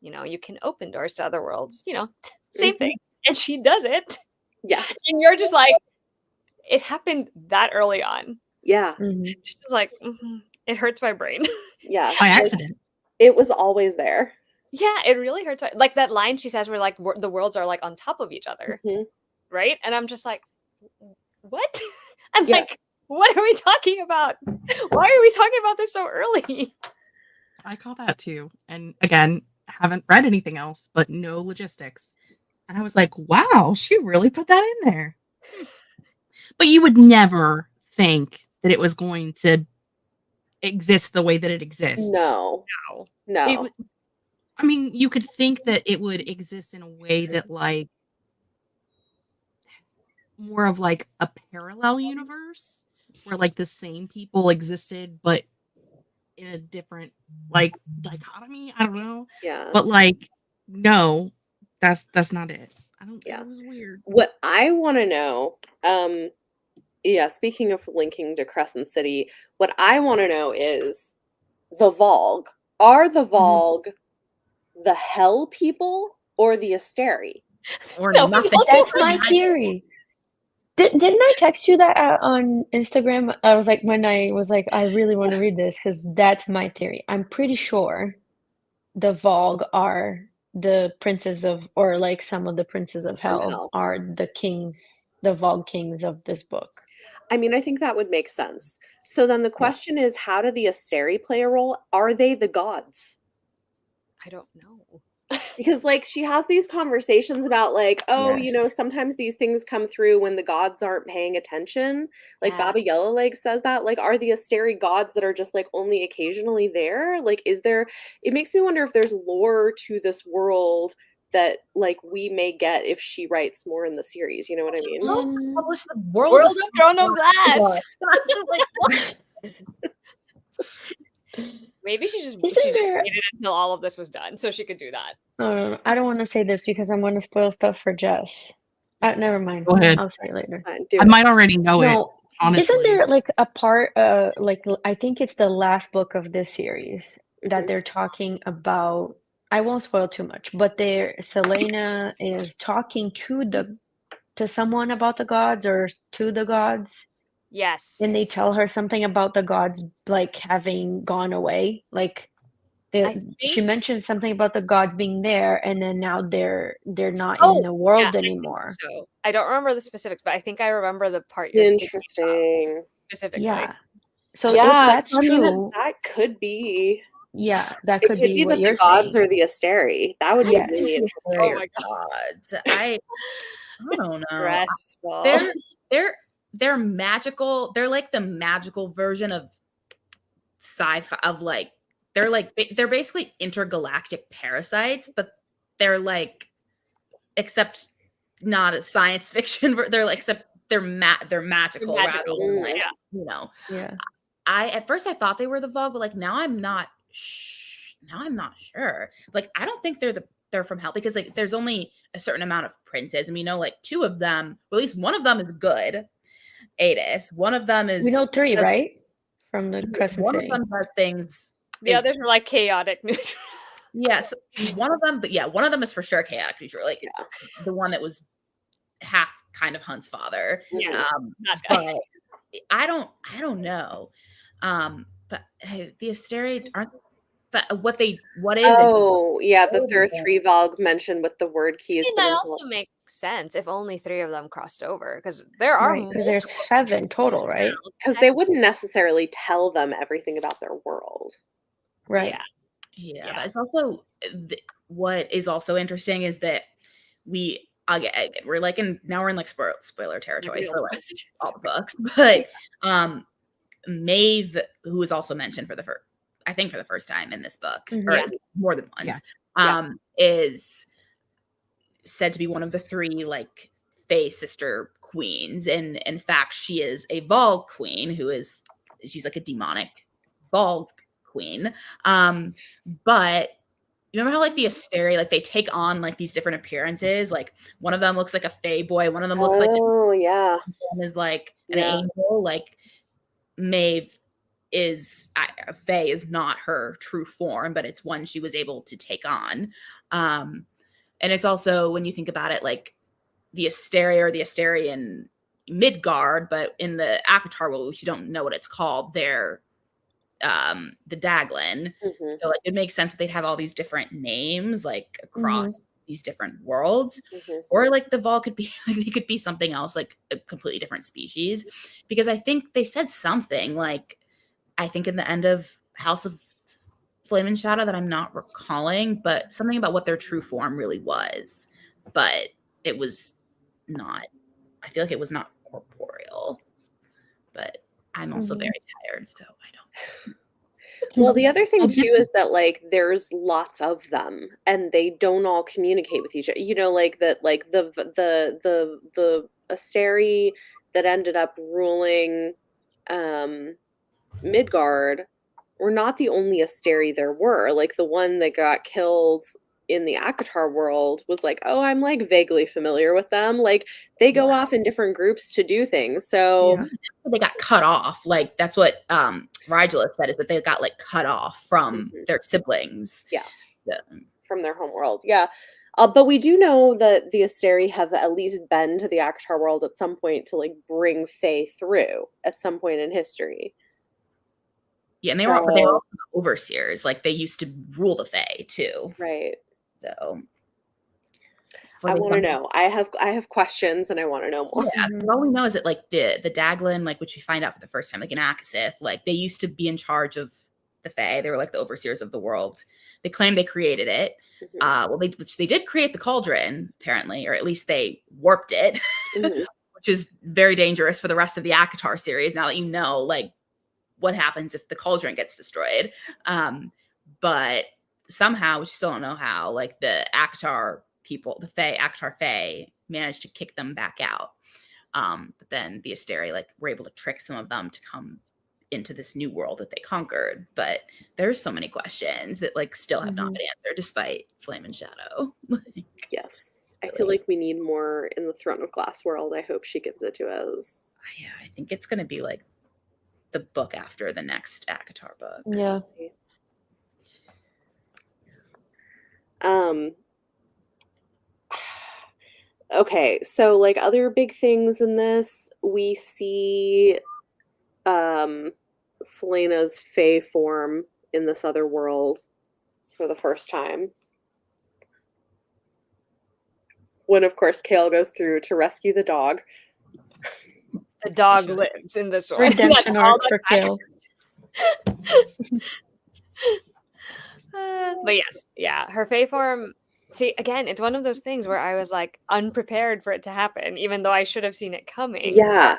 Speaker 2: you know, you can open doors to other worlds, you know, same thing. And she does it.
Speaker 1: Yeah.
Speaker 2: And you're just like, it happened that early on.
Speaker 1: Yeah.
Speaker 2: She's just like, it hurts my brain.
Speaker 1: Yeah.
Speaker 3: By accident.
Speaker 1: It was always there.
Speaker 2: Yeah, it really hurts. Like that line she says where like the worlds are like on top of each other. Right? And I'm just like, what? I'm like, what are we talking about? Why are we talking about this so early?
Speaker 3: I call that too. And again, haven't read anything else, but no logistics. And I was like, wow, she really put that in there. But you would never think that it was going to exist the way that it exists.
Speaker 1: No.
Speaker 3: I mean, you could think that it would exist in a way that like more of like a parallel universe where like the same people existed but in a different like dichotomy. I don't know.
Speaker 1: Yeah.
Speaker 3: But like, no, that's not it. I don't. It was weird.
Speaker 1: What I want to know, speaking of linking to Crescent City, what I want to know is the Vogue. Are the Vogue the Hell people or the Asteri?
Speaker 4: Or
Speaker 5: That's my theory. Didn't I text you that on Instagram? I was like, when I was like, I really want to read this because that's my theory. I'm pretty sure the Vogue are the princes of, or like some of the princes of hell are the kings, the Vogue kings of this book.
Speaker 1: I mean, I think that would make sense. So then the question is, how do the Asteri play a role? Are they the gods?
Speaker 2: I don't know.
Speaker 1: Because like she has these conversations about like, oh, you know, sometimes these things come through when the gods aren't paying attention. Like Baba Yellowlegs says that. Like, are the Asteri gods that are just like only occasionally there? Like, is there? It makes me wonder if there's lore to this world that like we may get if she writes more in the series. You know what I mean?
Speaker 4: Publish the World of
Speaker 2: Throne of Glass. Maybe she just waited until all of this was done so she could do that.
Speaker 5: No, I don't want to say this because I'm going to spoil stuff for Jess. Never mind.
Speaker 3: Go ahead.
Speaker 5: I'll say it later.
Speaker 3: I might already know it. Honestly,
Speaker 5: isn't there like a part? Like I think it's the last book of this series that they're talking about. I won't spoil too much, but Selena is talking to someone about the gods or to the gods,
Speaker 2: Yes.
Speaker 5: and they tell her something about the gods like having gone away. Like she
Speaker 2: think
Speaker 5: mentioned something about the gods being there, and then now they're not in
Speaker 2: Oh,
Speaker 5: the
Speaker 2: yeah,
Speaker 5: world
Speaker 2: I think
Speaker 5: anymore.
Speaker 2: so. I don't remember the specifics, but I think I remember the part you're thinking of
Speaker 1: Interesting.
Speaker 2: specifically.
Speaker 5: Yeah. So if
Speaker 1: Yeah,
Speaker 5: that's
Speaker 1: so I mean,
Speaker 5: true,
Speaker 1: that could be.
Speaker 5: yeah, that
Speaker 1: It
Speaker 5: could
Speaker 1: could
Speaker 5: be
Speaker 1: be
Speaker 5: what
Speaker 1: that the
Speaker 5: you're
Speaker 1: gods
Speaker 5: saying.
Speaker 1: are the Asteri. That would be
Speaker 5: Yes.
Speaker 1: really interesting.
Speaker 2: Oh my god.
Speaker 4: gods. I don't know.
Speaker 2: Stressful.
Speaker 4: They're magical. They're like the magical version of sci-fi of like they're basically intergalactic parasites, but they're like except not a science fiction. They're like except they're magical rather than like
Speaker 2: yeah.
Speaker 4: you know.
Speaker 5: Yeah.
Speaker 4: At first I thought they were the Vogue, but like now I'm not. Now I'm not sure. Like I don't think they're from hell because like there's only a certain amount of princes, and we know like two of them. Well, at least one of them is good. Adis. One of them is.
Speaker 5: We know 3, right? From the Crescent
Speaker 4: One
Speaker 5: City.
Speaker 4: of them does things.
Speaker 2: The others are like chaotic neutral.
Speaker 4: Yes, one of them, but yeah, one of them is for sure chaotic neutral. Like the one that was half kind of Hunt's father.
Speaker 2: Yes, that guy.
Speaker 4: But I don't know. But hey, the Asteri aren't. But what is it?
Speaker 1: Oh, yeah, the three Valg mentioned with the word keys.
Speaker 2: That also makes sense if only 3 of them crossed over, because there are
Speaker 5: Right, because there's 7 total, right?
Speaker 1: Because they wouldn't necessarily tell them everything about their world.
Speaker 5: Right.
Speaker 4: Yeah. But it's also what is also interesting is that again, we're like now we're in like spoiler territory for like all the books, but Maeve, who is also mentioned for the first time in this book, or more than once, is said to be one of the 3 like Fae sister queens, and in fact she is a Vogue queen she's like a demonic Vogue queen. But you remember how like the Asteri, like they take on like these different appearances, like one of them looks like a Fae boy, one of them looks like one is like an angel. Like Maeve is Fae is not her true form, but it's one she was able to take on. And it's also, when you think about it, like the Asteri or the Asterian Midgard, but in the Akatar world, which you don't know what it's called, they're the Daglin. So like it makes sense that they'd have all these different names like across these different worlds. Or like the Vol could be like they could be something else, like a completely different species. Because I think they said something like, I think in the end of House of Flame and Shadow that I'm not recalling, but something about what their true form really was. But it was not, I feel like it was not corporeal. But I'm also very tired, so I don't.
Speaker 1: Well, the other thing too is that like there's lots of them and they don't all communicate with each other. You know, like that like the Asteri that ended up ruling Midgard were not the only Asteri there were. Like the one that got killed in the Akatar world was like, oh, I'm like vaguely familiar with them. Like they go off in different groups to do things. So
Speaker 4: they got cut off. Like that's what Rigel said, is that they got like cut off from their siblings.
Speaker 1: Yeah. From their home world. Yeah. But we do know that the Asteri have at least been to the Akatar world at some point to like bring Fae through at some point in history.
Speaker 4: Yeah, and they were also overseers. Like they used to rule the Fae too.
Speaker 1: Right.
Speaker 4: So
Speaker 1: I want to know. I have questions and I want to know more.
Speaker 4: Yeah, all we know is that like the Daglin, like which we find out for the first time, like in Akasith, like they used to be in charge of the Fae. They were like the overseers of the world. They claim they created it. Which they did create the cauldron, apparently, or at least they warped it, which is very dangerous for the rest of the Akatar series. Now that you know, like what happens if the cauldron gets destroyed. But somehow, we still don't know how, like the Akatar people, the Fae, Akatar Fae, managed to kick them back out. But then the Asteri like were able to trick some of them to come into this new world that they conquered. But there's so many questions that like still have not been answered despite Flame and Shadow.
Speaker 1: Yes. I feel like we need more in the Throne of Glass world. I hope she gives it to us.
Speaker 4: Yeah, I think it's going to be like the book after the next Akatar book.
Speaker 5: Yeah.
Speaker 1: Okay, so like other big things in this, we see Selena's Fae form in this other world for the first time. When, of course, Kale goes through to rescue the dog.
Speaker 2: The dog lives in this one.
Speaker 5: Redemption arc for Kale.
Speaker 2: But yes, yeah, her Fae form. See, again, it's one of those things where I was like unprepared for it to happen, even though I should have seen it coming.
Speaker 1: Yeah.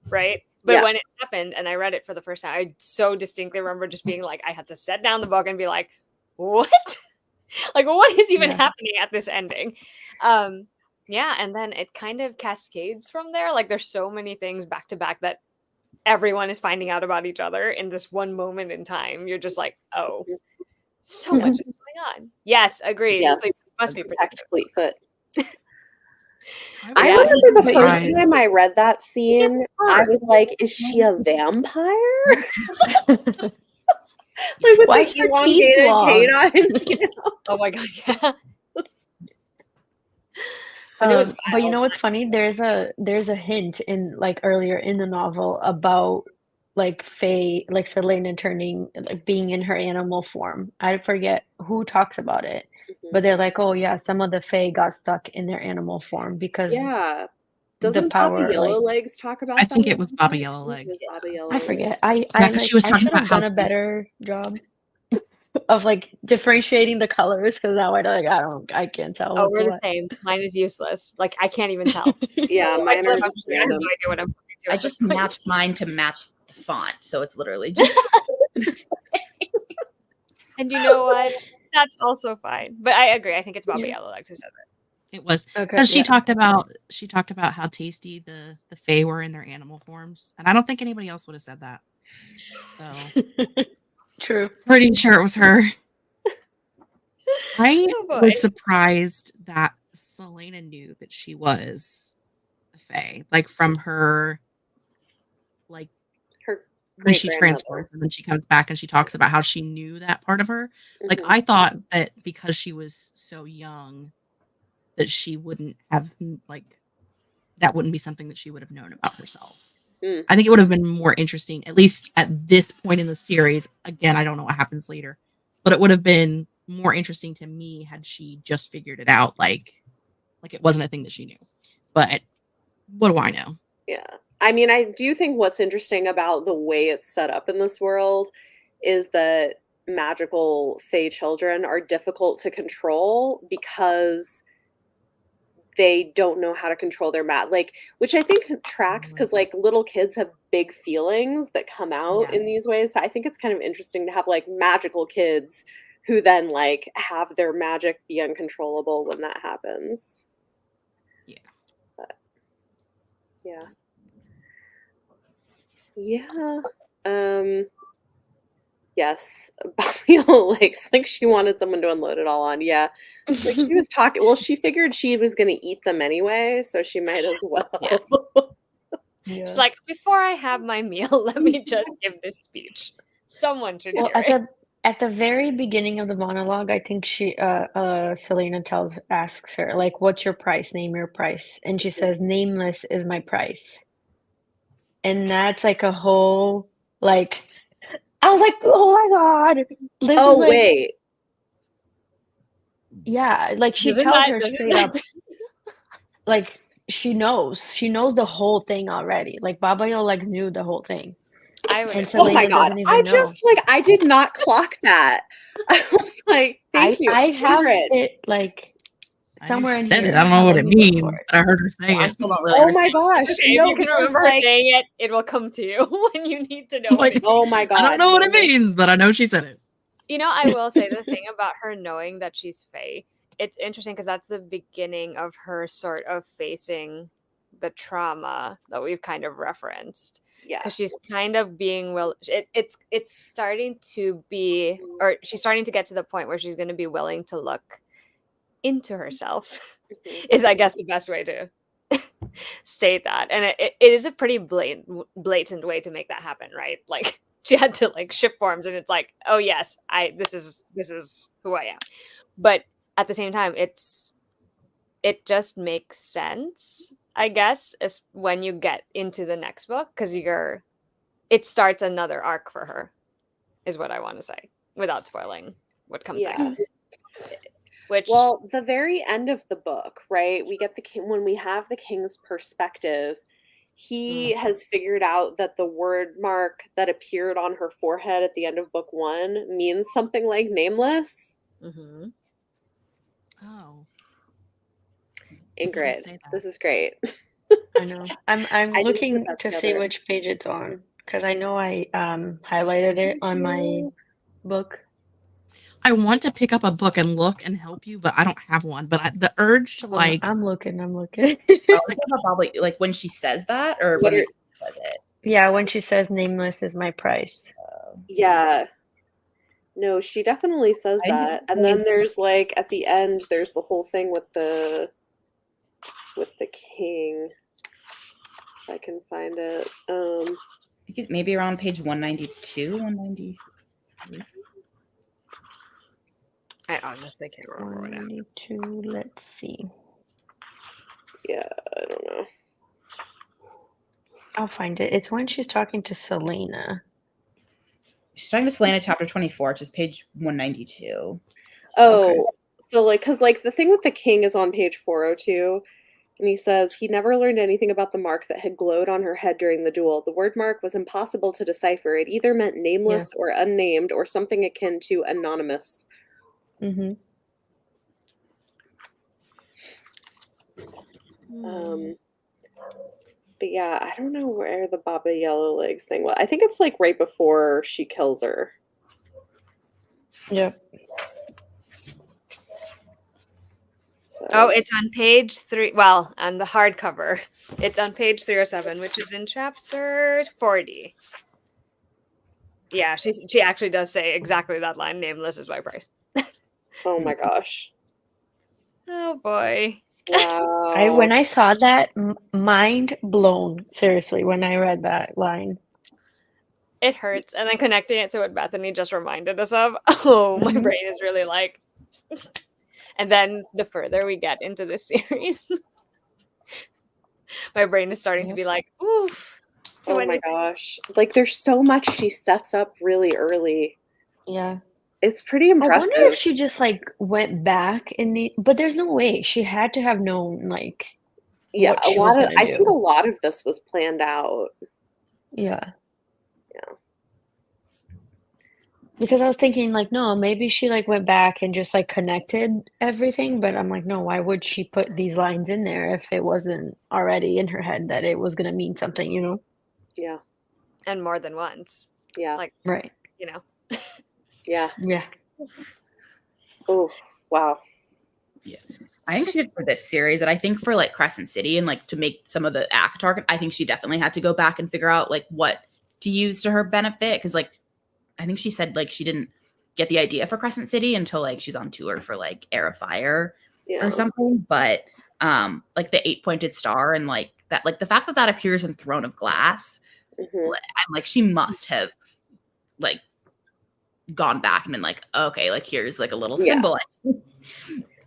Speaker 2: Right. But when it happened and I read it for the first time, I so distinctly remember just being like, I had to set down the book and be like, what? Like, what is even happening at this ending? Yeah, and then it kind of cascades from there. Like, there's so many things back to back that everyone is finding out about each other in this one moment in time. You're just like, oh, so much is going on. Yes, agreed.
Speaker 1: Yes,
Speaker 2: Fleet must be protected.
Speaker 1: Fleetfoot.
Speaker 2: I
Speaker 1: remember the first time I read that scene, I was like, is she a vampire? Like with
Speaker 5: Why
Speaker 1: the
Speaker 5: is her teeth
Speaker 1: elongated
Speaker 5: long?
Speaker 1: canines, you know?
Speaker 2: Oh my god, yeah. But it was
Speaker 5: but you know what's funny? There's a hint in like earlier in the novel about like Faye, like Selena turning, like being in her animal form. I forget who talks about it, but they're like, oh yeah, some of the Fae got stuck in their animal form because
Speaker 1: doesn't
Speaker 5: the power,
Speaker 1: Bobby
Speaker 5: like,
Speaker 1: Yellowlegs talk about
Speaker 3: I
Speaker 1: that?
Speaker 3: think it was Bobby Yellowlegs.
Speaker 5: I forget. I
Speaker 3: because she was talking
Speaker 5: should have
Speaker 3: about how
Speaker 5: done a better job of like differentiating the colors because now I can't tell.
Speaker 2: Oh,
Speaker 5: what's
Speaker 2: we're the
Speaker 5: what.
Speaker 2: same. Mine is useless. Like I can't even tell.
Speaker 1: Yeah,
Speaker 2: I
Speaker 1: mine
Speaker 2: feel
Speaker 1: are
Speaker 2: like
Speaker 1: just
Speaker 2: I have no
Speaker 1: random.
Speaker 2: idea what I'm putting to
Speaker 4: I
Speaker 2: at this
Speaker 4: just
Speaker 2: point.
Speaker 4: matched mine to match the font, so it's literally just.
Speaker 2: And you know what? That's also fine. But I agree. I think it's Bobby Yellowlegs who says it.
Speaker 3: It was
Speaker 5: Okay,
Speaker 3: because she talked about how tasty the Fae were in their animal forms, and I don't think anybody else would have said that. So
Speaker 5: True.
Speaker 3: pretty sure it was her. I
Speaker 2: Oh, boy.
Speaker 3: was surprised that Selena knew that she was a Fae, like from her, like
Speaker 1: Her
Speaker 3: when she
Speaker 1: great-grandmother.
Speaker 3: transforms and then she comes back and she talks about how she knew that part of her. Like I thought that because she was so young that she wouldn't have, like, that wouldn't be something that she would have known about herself. I think it would have been more interesting, at least at this point in the series. Again, I don't know what happens later, but it would have been more interesting to me had she just figured it out, like it wasn't a thing that she knew. But what do I know?
Speaker 1: Yeah. I mean, I do think what's interesting about the way it's set up in this world is that magical Fae children are difficult to control because they don't know how to control their like, which I think tracks because like little kids have big feelings that come out in these ways. So I think it's kind of interesting to have like magical kids who then like have their magic be uncontrollable when that happens.
Speaker 3: Yeah.
Speaker 1: But, yeah. Yeah. Yes. Bobby Lakes, like she wanted someone to unload it all on. Yeah. Like she was talking. Well, she figured she was going to eat them anyway, so she might as well.
Speaker 2: Yeah. She's like, before I have my meal, let me just give this speech. Someone should hear it.
Speaker 5: At the very beginning of the monologue, I think Selena asks her, like, what's your price? Name your price. And she says, nameless is my price. And that's like a whole, like, I was like, oh my God.
Speaker 1: Wait.
Speaker 5: Yeah, like she tells her straight up, like she knows the whole thing already. Like Baba Yolegs knew the whole thing.
Speaker 1: Oh my God! I did not clock that. I was like, thank you.
Speaker 5: I have it like somewhere in here.
Speaker 3: I don't know what it means, but I heard her say it.
Speaker 1: Oh my gosh!
Speaker 2: If you can remember her saying it, it will come to you when you need to know.
Speaker 3: Like,
Speaker 1: oh my God!
Speaker 3: I don't know what it means, but I know she said it.
Speaker 2: You know, I will say the thing about her knowing that she's Fae, it's interesting because that's the beginning of her sort of facing the trauma that we've kind of referenced.
Speaker 1: Yeah.
Speaker 2: Because she's kind of being it's starting to be, or she's starting to get to the point where she's going to be willing to look into herself is, I guess, the best way to state that. And it is a pretty blatant way to make that happen, right? Like, she had to like shift forms and it's like, oh yes, this is who I am. But at the same time, it just makes sense, I guess, is when you get into the next book, because it starts another arc for her, is what I want to say, without spoiling what comes next. Which,
Speaker 1: well, the very end of the book, right? We get the king when we have the king's perspective. He has figured out that the word mark that appeared on her forehead at the end of book 1 means something like nameless.
Speaker 2: mhm.
Speaker 3: Oh.
Speaker 1: Ingrid,
Speaker 3: say that.
Speaker 1: this is great.
Speaker 5: I know. I'm
Speaker 1: I didn't put
Speaker 5: looking
Speaker 1: that
Speaker 5: to see
Speaker 1: together.
Speaker 5: which page it's on because I know I highlighted it on my book.
Speaker 3: I want to pick up a book and look and help you, but I don't have one. But the urge to
Speaker 5: I'm looking.
Speaker 4: Oh, is that probably like when she says that, or
Speaker 1: What
Speaker 4: when
Speaker 1: are-
Speaker 4: it says it?
Speaker 5: Yeah, when she says nameless is my price.
Speaker 1: Yeah. No, she definitely says
Speaker 4: I
Speaker 1: that.
Speaker 4: didn't
Speaker 1: And then
Speaker 4: say-
Speaker 1: there's like at the end there's the whole thing with the king. If I can find it.
Speaker 4: I think it's maybe around page 192, 193.
Speaker 2: I honestly can't remember what it
Speaker 5: 192. Let's see.
Speaker 1: Yeah, I don't know.
Speaker 5: I'll find it. It's when she's talking to Selena.
Speaker 4: She's talking to Selena, chapter 24, which is page 192.
Speaker 1: Oh, so like, because like the thing with the king is on page 402, and he says he never learned anything about the mark that had glowed on her head during the duel. The word mark was impossible to decipher. It either meant nameless or unnamed or something akin to anonymous.
Speaker 5: Mm-hmm.
Speaker 1: But yeah, I don't know where the Baba Yellowlegs thing was. I think it's like right before she kills her.
Speaker 5: Yep.
Speaker 1: So.
Speaker 2: Oh, it's on page 3. Well, on the hardcover, it's on page 307, which is in chapter 40. Yeah, she actually does say exactly that line. Nameless is my price.
Speaker 1: Oh my gosh.
Speaker 2: Oh boy.
Speaker 1: Wow.
Speaker 5: When I saw that, mind blown. Seriously, when I read that line.
Speaker 2: It hurts. And then connecting it to what Bethany just reminded us of. Oh, my brain is really like. And then the further we get into this series, my brain is starting to be like, oof.
Speaker 1: Oh my gosh. Like there's so much she sets up really early.
Speaker 5: Yeah.
Speaker 1: It's pretty impressive.
Speaker 5: I wonder if she just like went back but there's no way. She had to have known like
Speaker 1: yeah,
Speaker 5: what she was gonna
Speaker 1: I
Speaker 5: do.
Speaker 1: think a lot of this was planned out.
Speaker 5: Yeah.
Speaker 1: Yeah.
Speaker 5: Because I was thinking like, no, maybe she like went back and just like connected everything, but I'm like, no, why would she put these lines in there if it wasn't already in her head that it was gonna mean something, you know?
Speaker 1: Yeah.
Speaker 2: And more than once.
Speaker 1: Yeah.
Speaker 2: Like,
Speaker 5: right.
Speaker 2: You know.
Speaker 1: Yeah.
Speaker 5: Yeah.
Speaker 1: Oh, wow.
Speaker 4: Yes. I think she did for this series, and I think for like Crescent City and like to make some of the act arc, I think she definitely had to go back and figure out like what to use to her benefit. Because like I think she said like she didn't get the idea for Crescent City until like she's on tour for like Air of Fire or something. But like the 8-pointed star and like that, like the fact that that appears in Throne of Glass, I'm like she must have like gone back and been like, okay, like here's like a little symbol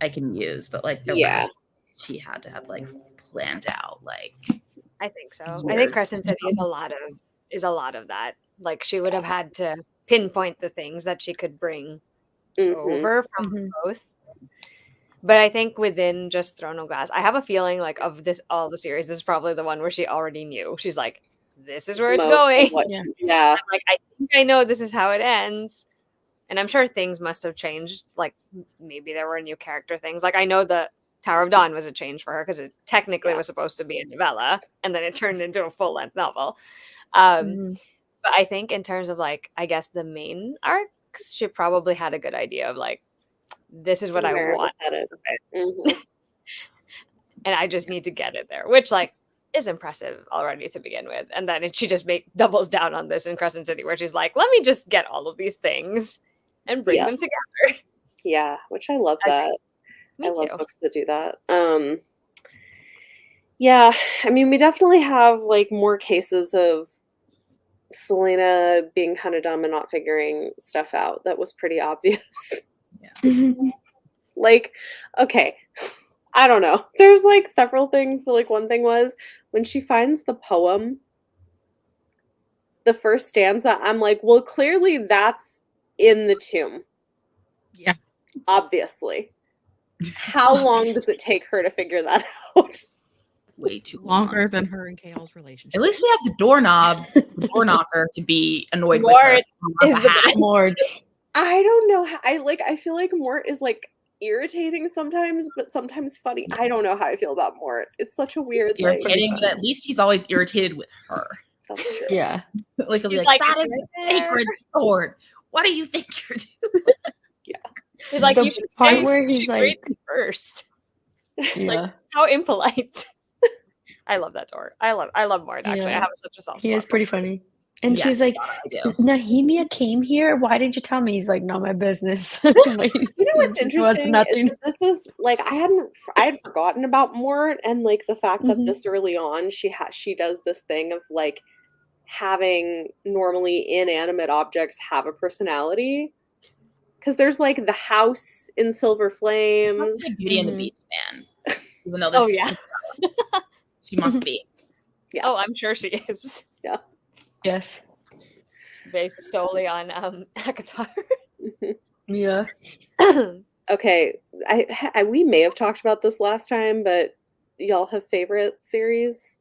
Speaker 4: I can use, but like the rest she had to have like planned out. Like
Speaker 2: I think so. I think Crescent City is a lot of that. Like she would have had to pinpoint the things that she could bring over from both. But I think within just Throne of Glass, I have a feeling like of this all the series, this is probably the one where she already knew. She's like, this is where it's going.
Speaker 1: Yeah.
Speaker 2: I'm like, I think I know this is how it ends. And I'm sure things must have changed. Like maybe there were new character things. Like I know the Tower of Dawn was a change for her because it technically was supposed to be a novella, and then it turned into a full-length novel. But I think in terms of like, I guess the main arcs, she probably had a good idea of like, this is what I want. And I just need to get it there, which like is impressive already to begin with. And then she just doubles down on this in Crescent City where she's like, let me just get all of these things and bring them together.
Speaker 1: Yeah, which I love that. I love books that do that. Yeah, I mean, we definitely have like more cases of Selena being kind of dumb and not figuring stuff out. That was pretty obvious. Like, okay, I don't know. There's like several things, but like one thing was when she finds the poem, the first stanza, I'm like, well, clearly that's in the tomb.
Speaker 3: Yeah.
Speaker 1: Obviously. How long does it take her to figure that out?
Speaker 4: Way too long.
Speaker 3: Longer than her and Kale's relationship.
Speaker 4: At least we have the doorknob, the door knocker, to be annoyed with her.
Speaker 2: Mort is the best.
Speaker 5: Mort.
Speaker 1: I don't know how I feel like Mort is like irritating sometimes, but sometimes funny. I don't know how I feel about Mort. It's such a weird
Speaker 4: It's irritating, but at least he's always irritated with her.
Speaker 1: That's true.
Speaker 5: Yeah.
Speaker 4: Like he'll be
Speaker 2: He's
Speaker 4: like,
Speaker 2: like,
Speaker 4: that is
Speaker 2: "Right
Speaker 4: a sacred sword. What do you think you're doing?
Speaker 2: He's like,
Speaker 5: The
Speaker 2: you should
Speaker 5: part
Speaker 2: say
Speaker 5: where
Speaker 2: you
Speaker 5: he's
Speaker 2: should
Speaker 5: like-
Speaker 2: read it first.
Speaker 5: Yeah.
Speaker 2: How impolite. I love that Mort. I love Mort, actually.
Speaker 5: Yeah.
Speaker 2: I have such a soft
Speaker 5: He
Speaker 2: spot
Speaker 5: is
Speaker 2: for
Speaker 5: pretty
Speaker 2: him.
Speaker 5: funny. And
Speaker 4: Yes,
Speaker 5: she's like,
Speaker 4: I do.
Speaker 5: Nehemia came here. Why didn't you tell me? He's like, not my business.
Speaker 1: You know what's
Speaker 5: What's
Speaker 1: interesting
Speaker 5: nothing.
Speaker 1: is that this is like I had forgotten about Mort and like the fact that
Speaker 5: Mhm.
Speaker 1: this early on she does this thing of like having normally inanimate objects have a personality. Because there's like the house in Silver Flames.
Speaker 4: That's like Beauty and the
Speaker 5: Mhm.
Speaker 4: Beast, man. Even though this
Speaker 2: Oh, yeah.
Speaker 4: she must be.
Speaker 1: Yeah.
Speaker 2: Oh, I'm sure she is.
Speaker 5: Yes.
Speaker 2: Based solely on Akatar.
Speaker 5: Yeah.
Speaker 1: Okay, we may have talked about this last time, but y'all have favorite series?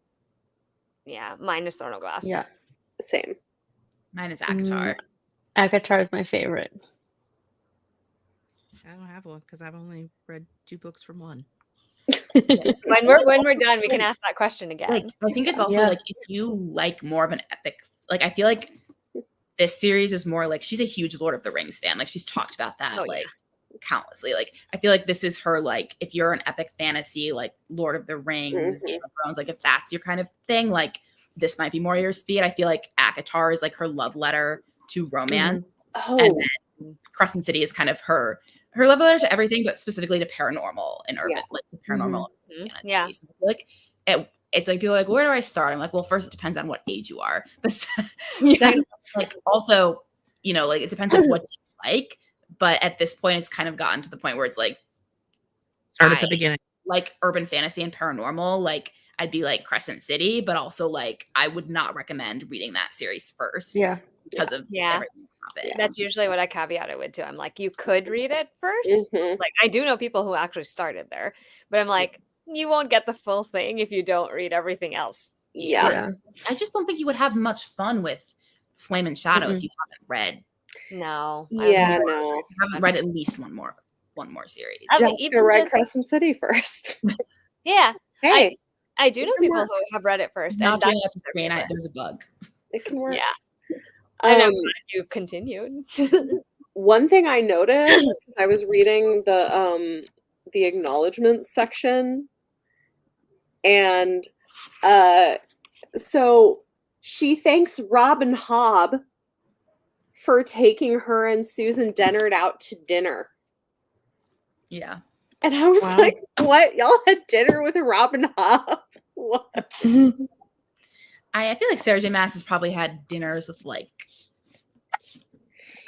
Speaker 2: Yeah, mine is Throne of Glass.
Speaker 5: Yeah.
Speaker 1: Same.
Speaker 4: Mine is Akatar.
Speaker 5: Akatar is my favorite.
Speaker 3: I don't have one because I've only read 2 books from one.
Speaker 2: When we're done, we can ask that question again.
Speaker 4: Like, I think it's also
Speaker 5: Yeah.
Speaker 4: like if you like more of an epic, like I feel like this series is more like she's a huge Lord of the Rings fan. Like she's talked about that
Speaker 2: Oh, yeah.
Speaker 4: like countlessly. Like I feel like this is her like if you're an epic fantasy like Lord of the Rings,
Speaker 1: Mhm.
Speaker 4: Game of Thrones, like if that's your kind of thing, like this might be more your speed. I feel like Akatar is like her love letter to romance,
Speaker 1: Oh,
Speaker 4: and then Crescent City is kind of her love letter to everything, but specifically to paranormal and urban,
Speaker 1: Yeah.
Speaker 4: like the paranormal.
Speaker 2: Mhm.
Speaker 4: fantasy.
Speaker 2: Yeah.
Speaker 4: So I feel like it's like people are like, where do I start? I'm like, well, first it depends on what age you are. But second, like also, you know, like it depends on what you like. But at this point, it's kind of gotten to the point where it's like
Speaker 3: Start at the beginning.
Speaker 4: like urban fantasy and paranormal. Like I'd be like Crescent City, but also like I would not recommend reading that series first.
Speaker 5: Yeah.
Speaker 4: Because of
Speaker 2: Yeah.
Speaker 4: everything that happened.
Speaker 2: That's usually what I caveat it with too. I'm like, you could read it first.
Speaker 1: mhm.
Speaker 2: Like I do know people who actually started there, but I'm like, you won't get the full thing if you don't read everything else.
Speaker 1: Yeah.
Speaker 5: Yeah.
Speaker 4: I just don't think you would have much fun with Flame and Shadow if you haven't read
Speaker 2: No.
Speaker 1: Yeah, no.
Speaker 4: at least one more series.
Speaker 2: I was like,
Speaker 1: Jessica
Speaker 2: even
Speaker 1: read
Speaker 2: just-
Speaker 1: Crescent City first.
Speaker 2: Yeah.
Speaker 1: Hey,
Speaker 2: I do know
Speaker 1: It can
Speaker 2: people
Speaker 1: work.
Speaker 2: who have read it first.
Speaker 4: Not
Speaker 2: And
Speaker 4: doing
Speaker 2: that's
Speaker 4: it at the screen.
Speaker 2: their favorite.
Speaker 4: There's a bug.
Speaker 1: it can work.
Speaker 2: Yeah. And I'm
Speaker 1: Um,
Speaker 2: glad you continued.
Speaker 1: one thing I noticed because I was reading the acknowledgments section, and so she thanks Robin Hobb for taking her and Susan Dennard out to dinner.
Speaker 4: Yeah.
Speaker 1: And I was
Speaker 5: Wow.
Speaker 1: like, what? Y'all had dinner with Robin Hobb? What?
Speaker 4: I feel like Sarah J Maas has probably had dinners with like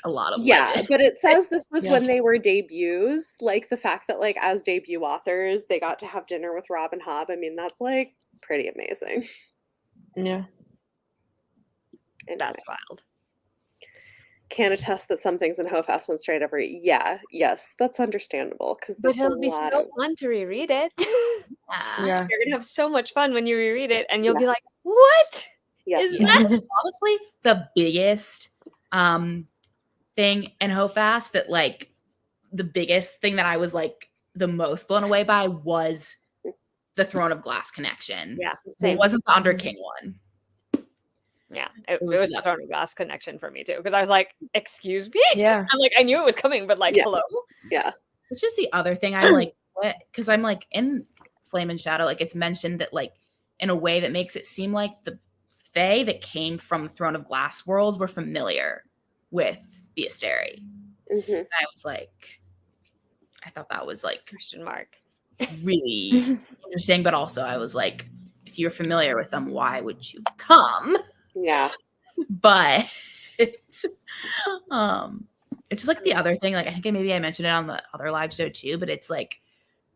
Speaker 4: a lot of
Speaker 1: Yeah,
Speaker 4: women.
Speaker 1: but it says this was
Speaker 5: Yeah.
Speaker 1: when they were debuts. Like the fact that like as debut authors, they got to have dinner with Robin Hobb. I mean, that's like pretty amazing.
Speaker 5: Yeah.
Speaker 1: Anyway,
Speaker 2: That's wild.
Speaker 1: can attest that some things in Hofast went straight over. Yeah, yes, that's understandable because
Speaker 2: But
Speaker 1: that's a
Speaker 2: it'll be
Speaker 1: lot
Speaker 2: so
Speaker 1: of.
Speaker 2: fun to reread it.
Speaker 5: Yeah.
Speaker 2: You're gonna have so much fun when you reread it, and you'll be
Speaker 1: Yes.
Speaker 2: like, "What
Speaker 1: Yes,
Speaker 2: is
Speaker 1: yes.
Speaker 2: that?"
Speaker 4: Honestly, the biggest thing in Hofast that like the biggest thing that I was like the most blown away by was the Throne of Glass connection.
Speaker 2: Yeah,
Speaker 4: It
Speaker 2: same.
Speaker 4: wasn't the Under King one.
Speaker 2: Yeah, it
Speaker 4: was
Speaker 2: was the
Speaker 4: nuts.
Speaker 2: Throne of Glass connection for me too, because I was like, "Excuse me."
Speaker 5: Yeah.
Speaker 2: I'm like, I knew it was coming, but like,
Speaker 1: Yeah.
Speaker 2: hello.
Speaker 1: Yeah.
Speaker 4: Which is the other thing I like, because I'm like in Flame and Shadow, like it's mentioned that like in a way that makes it seem like the Fae that came from Throne of Glass worlds were familiar with the Asteri.
Speaker 1: Mhm.
Speaker 4: And I was like, I thought that was like
Speaker 2: Question mark.
Speaker 4: really interesting, but also I was like, if you're familiar with them, why would you come?
Speaker 1: Yeah.
Speaker 4: But It's just like the other thing, like I think maybe I mentioned it on the other live show too, but it's like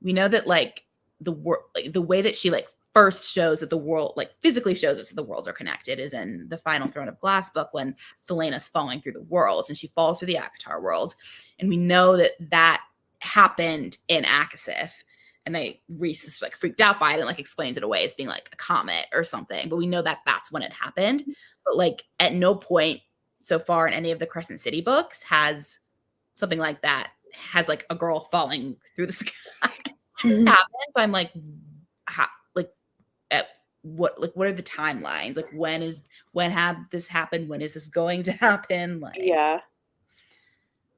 Speaker 4: we know that like the world, like the way that she like first shows that the world, like physically shows us that the worlds are connected, is in the final Throne of Glass book when Selena's falling through the worlds and she falls through the Akatar world, and we know that that happened in Akasif, and Reese is like freaked out by it and like explains it away as being like a comet or something, but we know that that's when it happened. But like at no point so far in any of the Crescent City books has something like that, has like a girl falling through the sky happen. So I'm like, what are the timelines? Like when had this happened? When is this going to happen? Like,
Speaker 1: Yeah.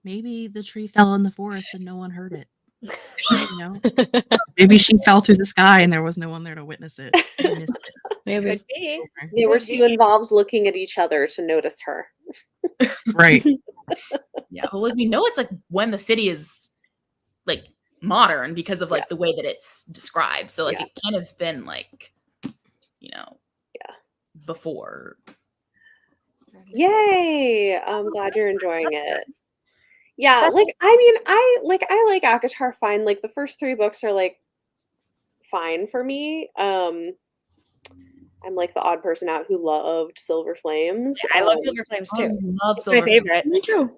Speaker 3: Maybe the tree fell in the forest and no one heard it. You know, maybe she fell through the sky and there was no one there to witness it. We missed it.
Speaker 5: Maybe.
Speaker 2: Could be.
Speaker 1: They were
Speaker 2: Could
Speaker 1: too
Speaker 2: be.
Speaker 1: involved looking at each other to notice her.
Speaker 3: Right.
Speaker 4: yeah, well, like we know it's like when the city is like modern because of like the way that it's described. So like it can't have been like, you know, before.
Speaker 1: Yay! I'm glad you're enjoying it. Yeah, like I mean, I like Akatar fine. Like the first 3 books are like fine for me. I'm like the odd person out who loved Silver Flames.
Speaker 2: I love Silver Flames too.
Speaker 4: I love
Speaker 2: It's
Speaker 4: Silver
Speaker 2: my favorite.
Speaker 5: Me too.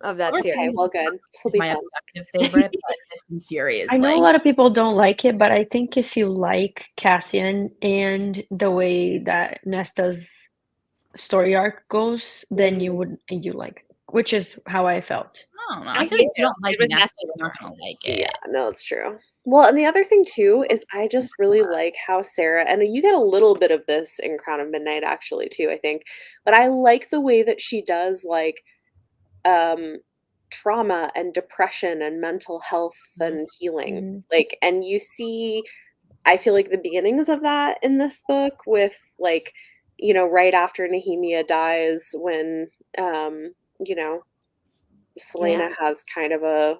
Speaker 2: Of that
Speaker 1: Okay,
Speaker 2: series.
Speaker 1: well, good. This will
Speaker 4: It's
Speaker 1: be
Speaker 4: my
Speaker 1: fun.
Speaker 4: effective favorite, but Mist and Fury is
Speaker 5: I know
Speaker 4: like,
Speaker 5: a lot of people don't like it, but I think if you like Cassian and the way that Nesta's story arc goes, then you like it, which is how I felt.
Speaker 4: I don't know.
Speaker 2: I
Speaker 4: I feel
Speaker 2: think
Speaker 4: like if you
Speaker 2: so.
Speaker 4: don't like
Speaker 2: It was
Speaker 4: Nesta,
Speaker 2: Nesta's
Speaker 4: you're not gonna like it.
Speaker 1: Yeah, no, it's true. Well, and the other thing too is I just really like how Sarah, and you get a little bit of this in Crown of Midnight actually too, I think, but I like the way that she does like trauma and depression and mental health and healing. Like, and you see, I feel like the beginnings of that in this book with like, you know, right after Nehemia dies when you know, Selena has kind of a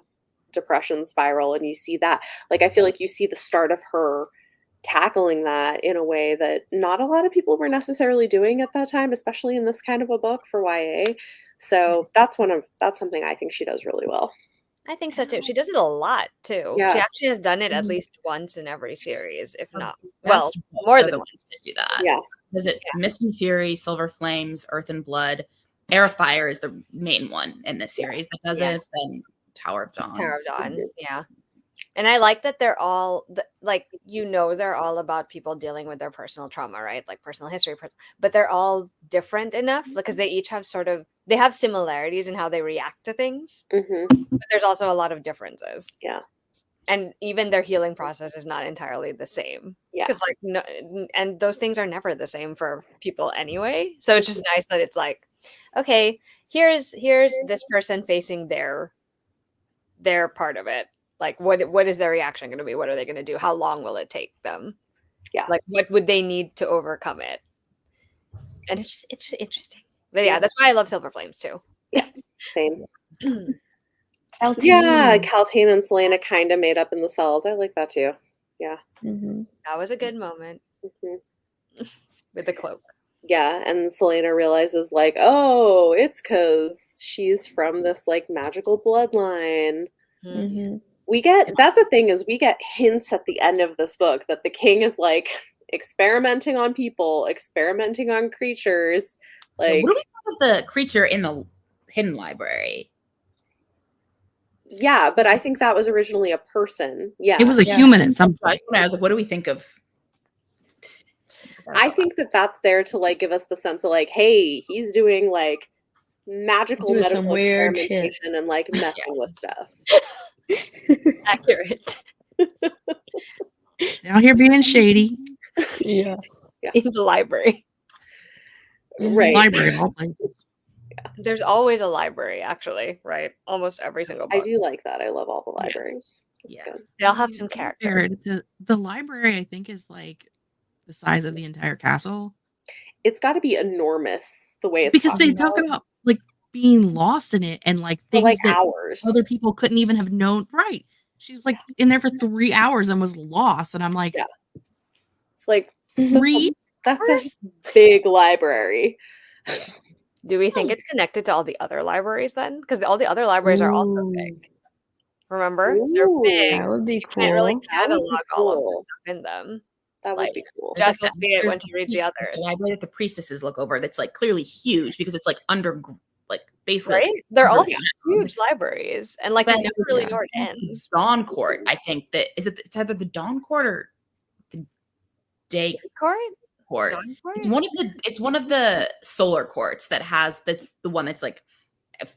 Speaker 1: depression spiral, and you see that. Like I feel like you see the start of her tackling that in a way that not a lot of people were necessarily doing at that time, especially in this kind of a book for YA. So that's something I think she does really well.
Speaker 2: I think so too. She does it a lot too.
Speaker 1: Yeah.
Speaker 2: She actually has done it at least once in every series, if not
Speaker 4: Well,
Speaker 2: more than once.
Speaker 4: To do that.
Speaker 1: Yeah.
Speaker 4: Is it Mist and Fury, Silver Flames, Earth and Blood? Air of Fire is the main one in this series that does it. Then Tower of Dawn.
Speaker 2: Tower of Dawn, yeah. And I like that they're all like, you know, they're all about people dealing with their personal trauma, right? Like personal history, but they're all different enough because they each have they have similarities in how they react to things. But there's also a lot of differences.
Speaker 1: Yeah.
Speaker 2: And even their healing process is not entirely the same.
Speaker 1: Yeah.
Speaker 2: Because like no, and those things are never the same for people anyway. So it's just nice that it's like, okay, here's this person facing their part of it. Like what is their reaction going to be? What are they going to do? How long will it take them?
Speaker 1: Yeah.
Speaker 2: Like what would they need to overcome it? And it's just interesting. But yeah, that's why I love Silver Flames too.
Speaker 1: Yeah. Same.
Speaker 5: Caltaine.
Speaker 1: Yeah, Caltaine and Selena kind of made up in the cells. I like that too. Yeah.
Speaker 2: That was a good moment with the cloak.
Speaker 1: Yeah, and Selena realizes like, oh, it's because she's from this like magical bloodline. We get, that's the thing, is we get hints at the end of this book that the king is like experimenting on people, experimenting on creatures. Like,
Speaker 4: what do we think of the creature in the hidden library?
Speaker 1: Yeah, but I think that was originally a person. Yeah,
Speaker 3: it was a human at some point.
Speaker 4: I was like, what do we think of?
Speaker 1: I think that that's there to like give us the sense of like, hey, he's doing like magical medical experimentation and like messing with stuff.
Speaker 2: Accurate.
Speaker 3: Out here being shady.
Speaker 5: Yeah.
Speaker 2: In the library.
Speaker 1: Right.
Speaker 3: Library of all places.
Speaker 2: There's always a library, actually, right? Almost every single book.
Speaker 1: I do like that. I love all the libraries. It's good.
Speaker 2: They all have some character.
Speaker 3: The library, I think, is like the size of the entire castle.
Speaker 1: It's got to be enormous the way it's
Speaker 3: because they talk about like being lost in it and like things
Speaker 1: like
Speaker 3: that
Speaker 1: hours.
Speaker 3: Other people couldn't even have known. Right? She's like in there for 3 hours and was lost, and I'm like,
Speaker 1: yeah, it's like
Speaker 3: three.
Speaker 1: That's a big library.
Speaker 2: Do we think it's connected to all the other libraries then? Because all the other libraries are also
Speaker 5: Ooh,
Speaker 2: big. Remember? They're
Speaker 1: Ooh,
Speaker 2: big.
Speaker 5: that would be
Speaker 2: You can't really
Speaker 5: cool.
Speaker 1: that would be
Speaker 2: catalog all of the
Speaker 1: cool.
Speaker 2: stuff in them.
Speaker 1: That
Speaker 2: Like,
Speaker 1: would be cool.
Speaker 4: There's
Speaker 2: Jess will
Speaker 4: that-
Speaker 2: see it when
Speaker 4: there's
Speaker 2: she reads the
Speaker 4: piece of
Speaker 2: others.
Speaker 4: library that the priestesses look over that's like clearly huge because it's like under, like basically
Speaker 2: Right? They're all
Speaker 4: underground.
Speaker 2: huge libraries. And like you
Speaker 4: But
Speaker 2: never really
Speaker 5: yeah.
Speaker 2: know where it ends.
Speaker 4: Dawn Court, I think that it's either the Dawn Court or the Day
Speaker 2: Court?
Speaker 4: Court.
Speaker 2: Dawn Court?
Speaker 4: It's one of the solar courts that's the one that's like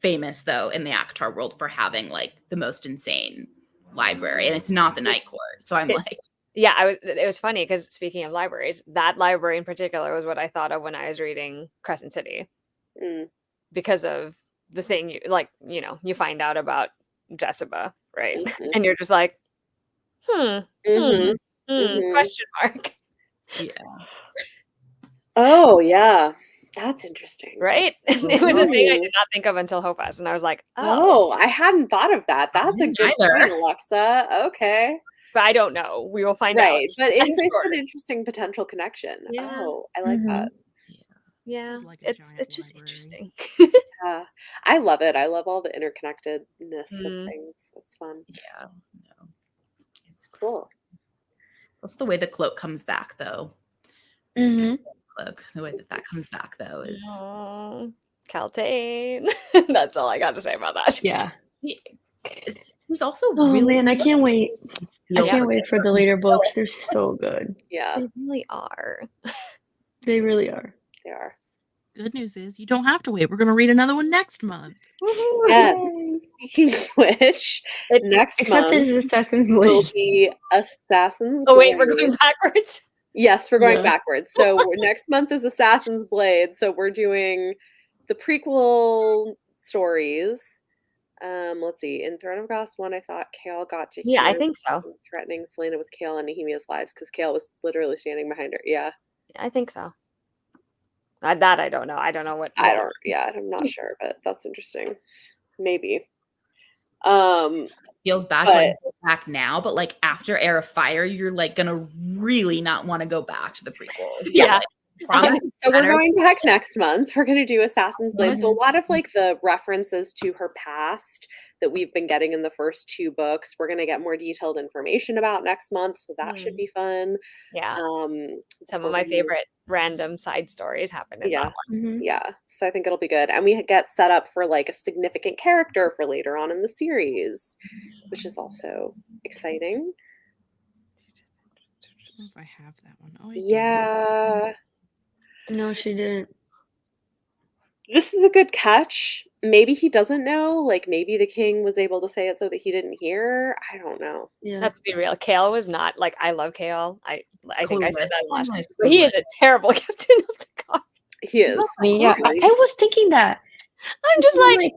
Speaker 4: famous though in the Akatar world for having like the most insane library, and it's not the Night Court. So I'm like,
Speaker 2: Yeah, it was funny because speaking of libraries, that library in particular was what I thought of when I was reading Crescent City.
Speaker 1: Mm.
Speaker 2: Because of the thing you find out about Jessica, right?
Speaker 1: Mhm.
Speaker 2: And you're just like,
Speaker 1: Mhm. Mhm.
Speaker 2: question mark.
Speaker 4: yeah.
Speaker 1: Oh yeah, that's interesting.
Speaker 2: Right? It was a thing I
Speaker 1: Ooh.
Speaker 2: did not think of until Hofas, and I was like, oh,
Speaker 1: Oh, I hadn't thought of that. That's a
Speaker 4: didn't
Speaker 1: good
Speaker 4: either.
Speaker 1: point, Alexa. Okay.
Speaker 2: but I don't know. We will find out.
Speaker 1: Right, but
Speaker 2: I'm
Speaker 1: it's
Speaker 2: sure.
Speaker 1: an interesting potential connection.
Speaker 2: Yeah.
Speaker 1: Oh, I like that.
Speaker 2: Yeah,
Speaker 3: Like a giant
Speaker 2: it's just
Speaker 3: library.
Speaker 2: interesting.
Speaker 1: Yeah, I love it. I love all the interconnectedness of
Speaker 2: Mm.
Speaker 1: things. It's fun.
Speaker 4: Yeah. No. It's
Speaker 1: Cool.
Speaker 4: That's the way the cloak comes back though.
Speaker 5: Mm-hmm.
Speaker 4: Cloak. The way that comes back though is
Speaker 2: Oh, Caltane. That's all I got to say about that.
Speaker 5: Yeah.
Speaker 4: he's also
Speaker 5: Oh
Speaker 4: really
Speaker 5: man, I can't wait. I
Speaker 4: feel
Speaker 5: can't
Speaker 4: for
Speaker 5: wait for the
Speaker 4: Sarah.
Speaker 5: later books. They're so good.
Speaker 1: Yeah,
Speaker 2: They really are.
Speaker 5: They really are.
Speaker 1: they are.
Speaker 3: Good news is you don't have to wait. We're going to read another one next month.
Speaker 1: Yes.
Speaker 5: Yay.
Speaker 1: Speaking of which,
Speaker 2: It's
Speaker 1: next
Speaker 5: Except
Speaker 1: month
Speaker 5: it's Assassin's
Speaker 1: will
Speaker 5: Blade.
Speaker 1: be Assassin's
Speaker 2: Oh wait, we're
Speaker 1: Blade.
Speaker 2: going backwards.
Speaker 1: Yes, we're going
Speaker 5: Yeah.
Speaker 1: backwards. So next month is Assassin's Blade. So we're doing the prequel stories. Let's see. In Throne of Glass 1, I thought Kale got to
Speaker 2: Yeah, I
Speaker 1: hear
Speaker 2: think so.
Speaker 1: them threatening Selena with Kale and Nehemia's lives because Kale was literally standing behind her. Yeah.
Speaker 2: I think so. That I don't know. I don't know what.
Speaker 1: I don't. Yeah, I'm not sure, but that's interesting. Maybe. Um,
Speaker 4: feels bad
Speaker 1: But-
Speaker 4: going back now, but like after Heir of Fire, you're like gonna really not want to go back to the prequel.
Speaker 2: Yeah.
Speaker 4: Promise.
Speaker 1: so we're going back next month. We're going to do Assassin's Blade. So a
Speaker 5: Mhm.
Speaker 1: lot of like the references to her past that we've been getting in the first two books, we're going to get more detailed information about next month. So that should be fun.
Speaker 2: Yeah. Some
Speaker 1: for
Speaker 2: of my
Speaker 1: you.
Speaker 2: favorite random side stories happen in
Speaker 1: Yeah.
Speaker 2: that one.
Speaker 5: Mhm.
Speaker 1: Yeah, so I think it'll be good. And we get set up for like a significant character for later on in the series, which is also exciting.
Speaker 3: I don't know if I have that one. Oh, I do.
Speaker 1: Yeah,
Speaker 5: No, she didn't.
Speaker 1: this is a good catch. Maybe he doesn't know. Like maybe the king was able to say it so that he didn't hear. I don't know.
Speaker 5: Yeah.
Speaker 2: Let's be real. Kale was not like I love Kale. I think I said that last.
Speaker 4: Clueless.
Speaker 2: But he is a terrible captain of the guard.
Speaker 1: He is.
Speaker 5: I mean, yeah, I was thinking that.
Speaker 2: I'm just like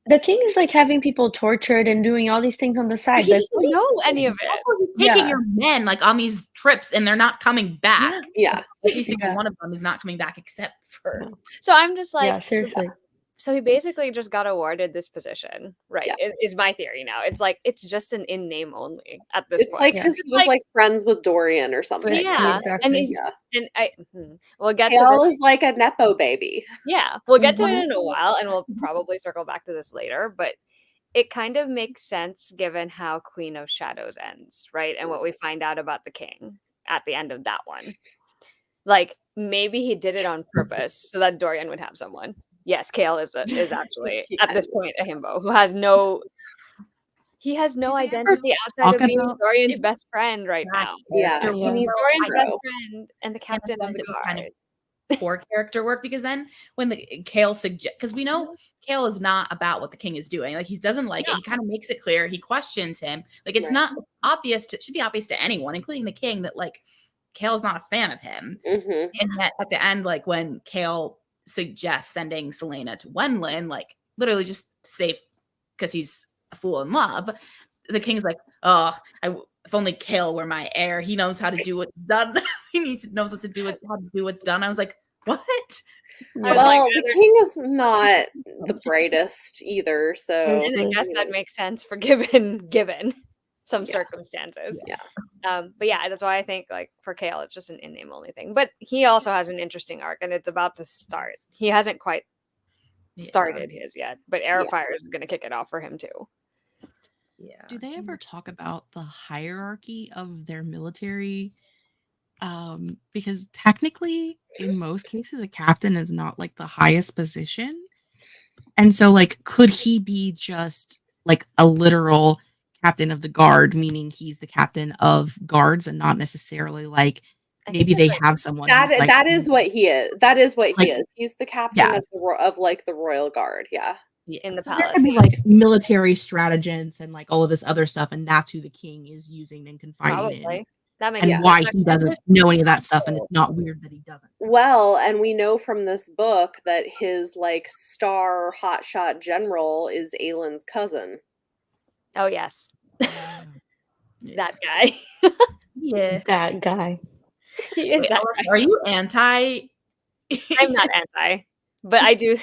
Speaker 5: the king is like having people tortured and doing all these things on the side.
Speaker 2: he
Speaker 5: Like,
Speaker 2: doesn't know any of it.
Speaker 4: Taking
Speaker 5: Yeah.
Speaker 4: your men like on these trips and they're not coming back.
Speaker 1: Yeah.
Speaker 4: Every single
Speaker 5: Yeah.
Speaker 4: one of them is not coming back except for
Speaker 2: So I'm just like,
Speaker 5: yeah, seriously.
Speaker 2: so he basically just got awarded this position, right?
Speaker 1: Yeah.
Speaker 2: Is my theory now. It's like it's just an in name only at this
Speaker 1: It's
Speaker 2: point.
Speaker 1: like
Speaker 5: Yeah.
Speaker 1: because he was
Speaker 2: Like-
Speaker 1: like friends with Dorian or something.
Speaker 5: Right,
Speaker 2: Yeah,
Speaker 5: exactly.
Speaker 2: and he's
Speaker 1: Yeah.
Speaker 2: and we'll get to
Speaker 1: Kale
Speaker 2: this.
Speaker 1: is like a nepo baby.
Speaker 2: Yeah, we'll get to it
Speaker 5: Mhm.
Speaker 2: in a while, and we'll probably circle back to this later. But it kind of makes sense given how Queen of Shadows ends, right? And what we find out about the king at the end of that one. Like maybe he did it on purpose so that Dorian would have someone. Yes, Kale is actually at this point a himbo who has no. He has no
Speaker 3: Do they ever
Speaker 2: identity outside of
Speaker 3: talk
Speaker 2: being
Speaker 3: about-
Speaker 2: Dorian's best friend right now.
Speaker 1: Yeah,
Speaker 4: Character
Speaker 1: he
Speaker 5: Yeah.
Speaker 1: needs to
Speaker 2: Dorian's
Speaker 1: grow.
Speaker 2: best friend and the captain of the
Speaker 4: it was kind
Speaker 2: guard.
Speaker 4: of poor character work because then when the Kale suggest because we know Kale is not about what the king is doing. Like he doesn't like it. He kind of makes it clear. He questions him. Like it's
Speaker 1: Right.
Speaker 4: not obvious. It should be obvious to anyone, including the king, that like Kale's not a fan of him.
Speaker 1: Hmm.
Speaker 4: And yet at the end, like when Kale suggests sending Selena to Wenlin, like literally just safe because he's a fool in love, the king's like, oh, if only Kale were my heir. He knows how to do what's done. knows what to do. How to do what's done. I was like, what?
Speaker 2: I was
Speaker 1: Well,
Speaker 2: like,
Speaker 1: the king is not the brightest either, so
Speaker 2: and I guess that makes sense for given. some
Speaker 1: Yeah.
Speaker 2: circumstances.
Speaker 4: Yeah.
Speaker 2: But yeah, that's why I think like for Kale, it's just an in-name only thing. But he also has an interesting arc, and it's about to start. He hasn't quite started his yet, but Airfire is going to kick it off for him too.
Speaker 4: Yeah.
Speaker 3: Do they ever talk about the hierarchy of their military? Because technically, in most cases, a captain is not like the highest position. And so, like, could he be just like a literal captain of the guard, meaning he's the captain of guards and not necessarily like
Speaker 2: I
Speaker 3: maybe
Speaker 2: think
Speaker 3: they
Speaker 2: it's like
Speaker 3: have someone who's like,
Speaker 1: That is what he is. That is what
Speaker 3: Like,
Speaker 1: he is. He's the captain
Speaker 3: yeah.
Speaker 1: of like the royal guard. Yeah.
Speaker 2: in the
Speaker 3: So there
Speaker 2: palace.
Speaker 3: could be like military strategists and like all of this other stuff, and that's who the king is using and confiding in,
Speaker 2: Probably. That makes
Speaker 3: and
Speaker 2: sense.
Speaker 3: why he doesn't know any of that stuff, and it's not weird that he doesn't.
Speaker 1: Well, and we know from this book that his like star hotshot general is Aelin's cousin.
Speaker 2: Oh yes,
Speaker 3: Yeah.
Speaker 2: that guy.
Speaker 4: Yeah.
Speaker 5: That guy.
Speaker 2: He is
Speaker 4: Wait,
Speaker 2: that
Speaker 4: Alice,
Speaker 2: guy.
Speaker 4: are you anti?
Speaker 2: I'm not anti, but I do.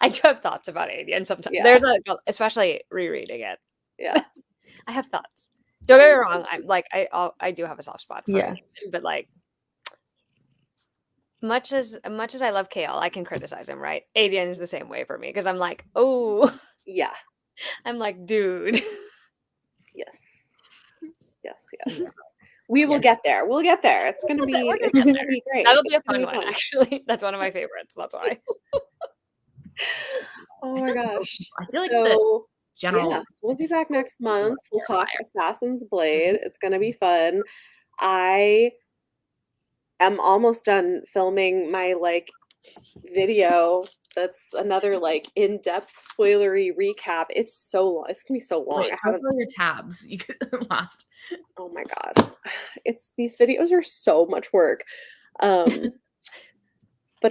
Speaker 2: I do have thoughts about Alien sometimes.
Speaker 1: Yeah.
Speaker 2: There's a, especially rereading it.
Speaker 1: Yeah.
Speaker 2: I have thoughts. Don't get me wrong. I'm like I do have a soft spot for
Speaker 5: Yeah.
Speaker 2: him, but like much as I love Kale, I can criticize him, right? Alien is the same way for me because I'm like, oh,
Speaker 1: Yeah.
Speaker 2: I'm like, dude.
Speaker 1: Yes. Yes. Yes. We will get there. We'll get there. It's gonna be.
Speaker 2: We're gonna
Speaker 1: It's
Speaker 2: get
Speaker 1: gonna
Speaker 2: there.
Speaker 1: be great.
Speaker 2: That'll be a
Speaker 1: It's gonna
Speaker 2: fun one,
Speaker 1: fun.
Speaker 2: actually. That's one of my favorites. That's why.
Speaker 1: Oh my gosh.
Speaker 4: I feel like the
Speaker 1: So
Speaker 4: general.
Speaker 1: yes, we'll be back next month. We'll talk Assassin's Blade. It's gonna be fun. I am almost done filming my like video. That's another like in-depth spoilery recap. It's so long. It's gonna be so long.
Speaker 4: Wait,
Speaker 1: I haven't.
Speaker 4: your tabs. You could last.
Speaker 1: Oh my god, it's these videos are so much work, but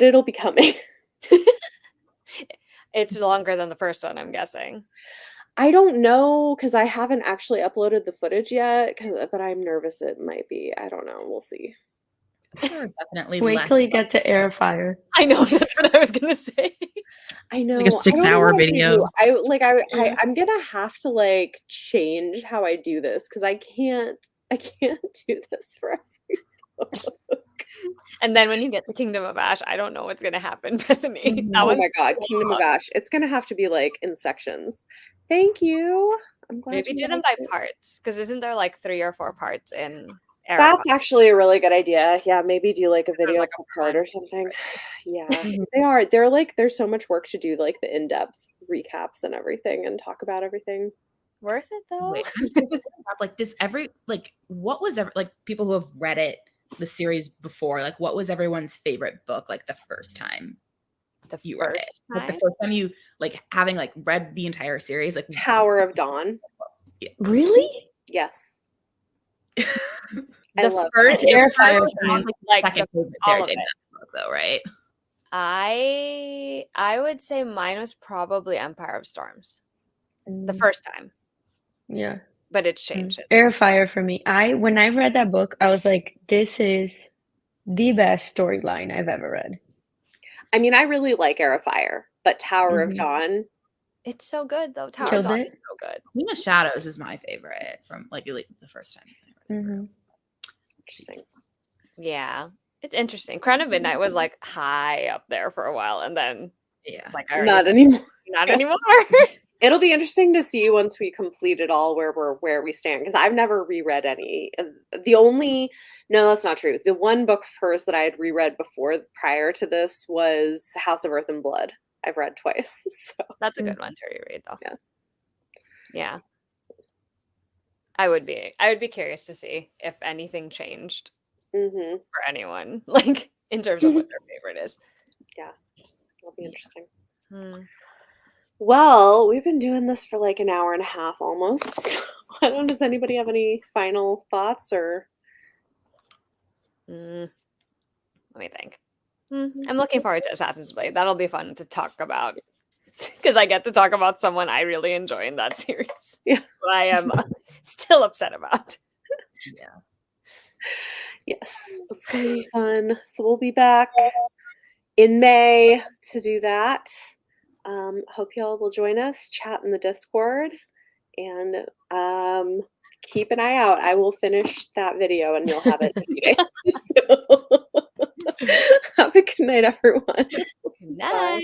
Speaker 1: it'll be coming.
Speaker 2: It's longer than the first one, I'm guessing.
Speaker 1: I don't know because I haven't actually uploaded the footage yet. But I'm nervous it might be. I don't know. We'll see.
Speaker 4: Sure, definitely.
Speaker 5: Wait till you get to Airfire.
Speaker 2: I know that's what I was gonna say.
Speaker 1: I know.
Speaker 3: Like a
Speaker 1: I don't know
Speaker 3: 6-hour
Speaker 1: what I'm gonna
Speaker 3: video.
Speaker 1: do. I'm gonna have to like change how I do this because I can't do this for every.
Speaker 2: And then when you get to Kingdom of Ash, I don't know what's gonna happen, Bethany.
Speaker 5: Mhm.
Speaker 2: That
Speaker 1: Oh my
Speaker 2: one's
Speaker 1: god,
Speaker 2: so
Speaker 1: Kingdom of
Speaker 2: long.
Speaker 1: Ash. It's gonna have to be like in sections. Thank you. I'm glad
Speaker 2: Maybe
Speaker 1: you
Speaker 2: do them
Speaker 1: liked
Speaker 2: by
Speaker 1: it.
Speaker 2: parts, because isn't there like 3 or 4 parts in
Speaker 1: That's
Speaker 2: Airfire?
Speaker 1: actually a really good idea. Yeah, maybe do like a
Speaker 2: There's
Speaker 1: video
Speaker 2: like a
Speaker 1: per part or
Speaker 2: bunch.
Speaker 1: something. Yeah,
Speaker 4: Mhm.
Speaker 1: they are. They're like there's so much work to do like the in-depth recaps and everything and talk about everything.
Speaker 2: Worth it though?
Speaker 4: Wait, I'm so confused. Like, does every like what was ever like people who have read it the series before? Like, what was everyone's favorite book? Like the first time
Speaker 2: The
Speaker 4: you read it,
Speaker 2: first
Speaker 4: like the
Speaker 2: time?
Speaker 4: first time you like having like read the entire series, like
Speaker 1: Tower of Dawn.
Speaker 5: Really?
Speaker 1: Yes. I
Speaker 2: The
Speaker 1: love
Speaker 2: first
Speaker 5: It's Airfire
Speaker 4: was
Speaker 5: for me.
Speaker 2: like
Speaker 4: second
Speaker 2: the,
Speaker 4: favorite
Speaker 2: all
Speaker 4: Sarah
Speaker 2: of
Speaker 4: J
Speaker 2: it.
Speaker 4: Maas book, though, right?
Speaker 2: I would say mine was probably Empire of Storms. The
Speaker 5: Mm,
Speaker 2: first time,
Speaker 5: yeah.
Speaker 2: but it's changed.
Speaker 5: Airfire for me. When I read that book, I was like, this is the best storyline I've ever read.
Speaker 1: I mean, I really like Air of Fire, but Tower of
Speaker 5: Mhm.
Speaker 1: Dawn.
Speaker 2: It's so good though. Tower
Speaker 5: Killed
Speaker 2: of Dawn
Speaker 5: it.
Speaker 2: is so good.
Speaker 4: Queen of Shadows is my favorite from like the first time.
Speaker 5: Mhm.
Speaker 1: Interesting.
Speaker 2: Yeah, it's interesting. Crown of Midnight was like high up there for a while, and then
Speaker 4: Yeah.
Speaker 2: like I already
Speaker 1: Not
Speaker 2: said,
Speaker 1: anymore.
Speaker 2: not
Speaker 1: Yeah.
Speaker 2: anymore.
Speaker 1: It'll be interesting to see once we complete it all where we stand because I've never reread any. The only no, that's not true. The one book of hers that I had reread prior to this was House of Earth and Blood. I've read twice. So
Speaker 2: That's a good one to reread though.
Speaker 1: Yeah.
Speaker 2: Yeah. I would be curious to see if anything changed
Speaker 1: mhm.
Speaker 2: for anyone, like in terms of what their favorite is.
Speaker 1: That'll be interesting.
Speaker 2: Hmm.
Speaker 1: Well, we've been doing this for like an hour and a half almost. I don't know, does anybody have any final thoughts or
Speaker 2: Let me think. I'm looking forward to Assassin's Blade. That'll be fun to talk about because I get to talk about someone I really enjoy in that series.
Speaker 1: Yeah.
Speaker 2: Who I am still upset about.
Speaker 4: Yeah.
Speaker 1: yes, it's gonna be fun. So we'll be back in May to do that. Hope y'all will join us, chat in the Discord, and keep an eye out. I will finish that video and you'll have it in a few days. So, have a good night, everyone.
Speaker 2: Good night.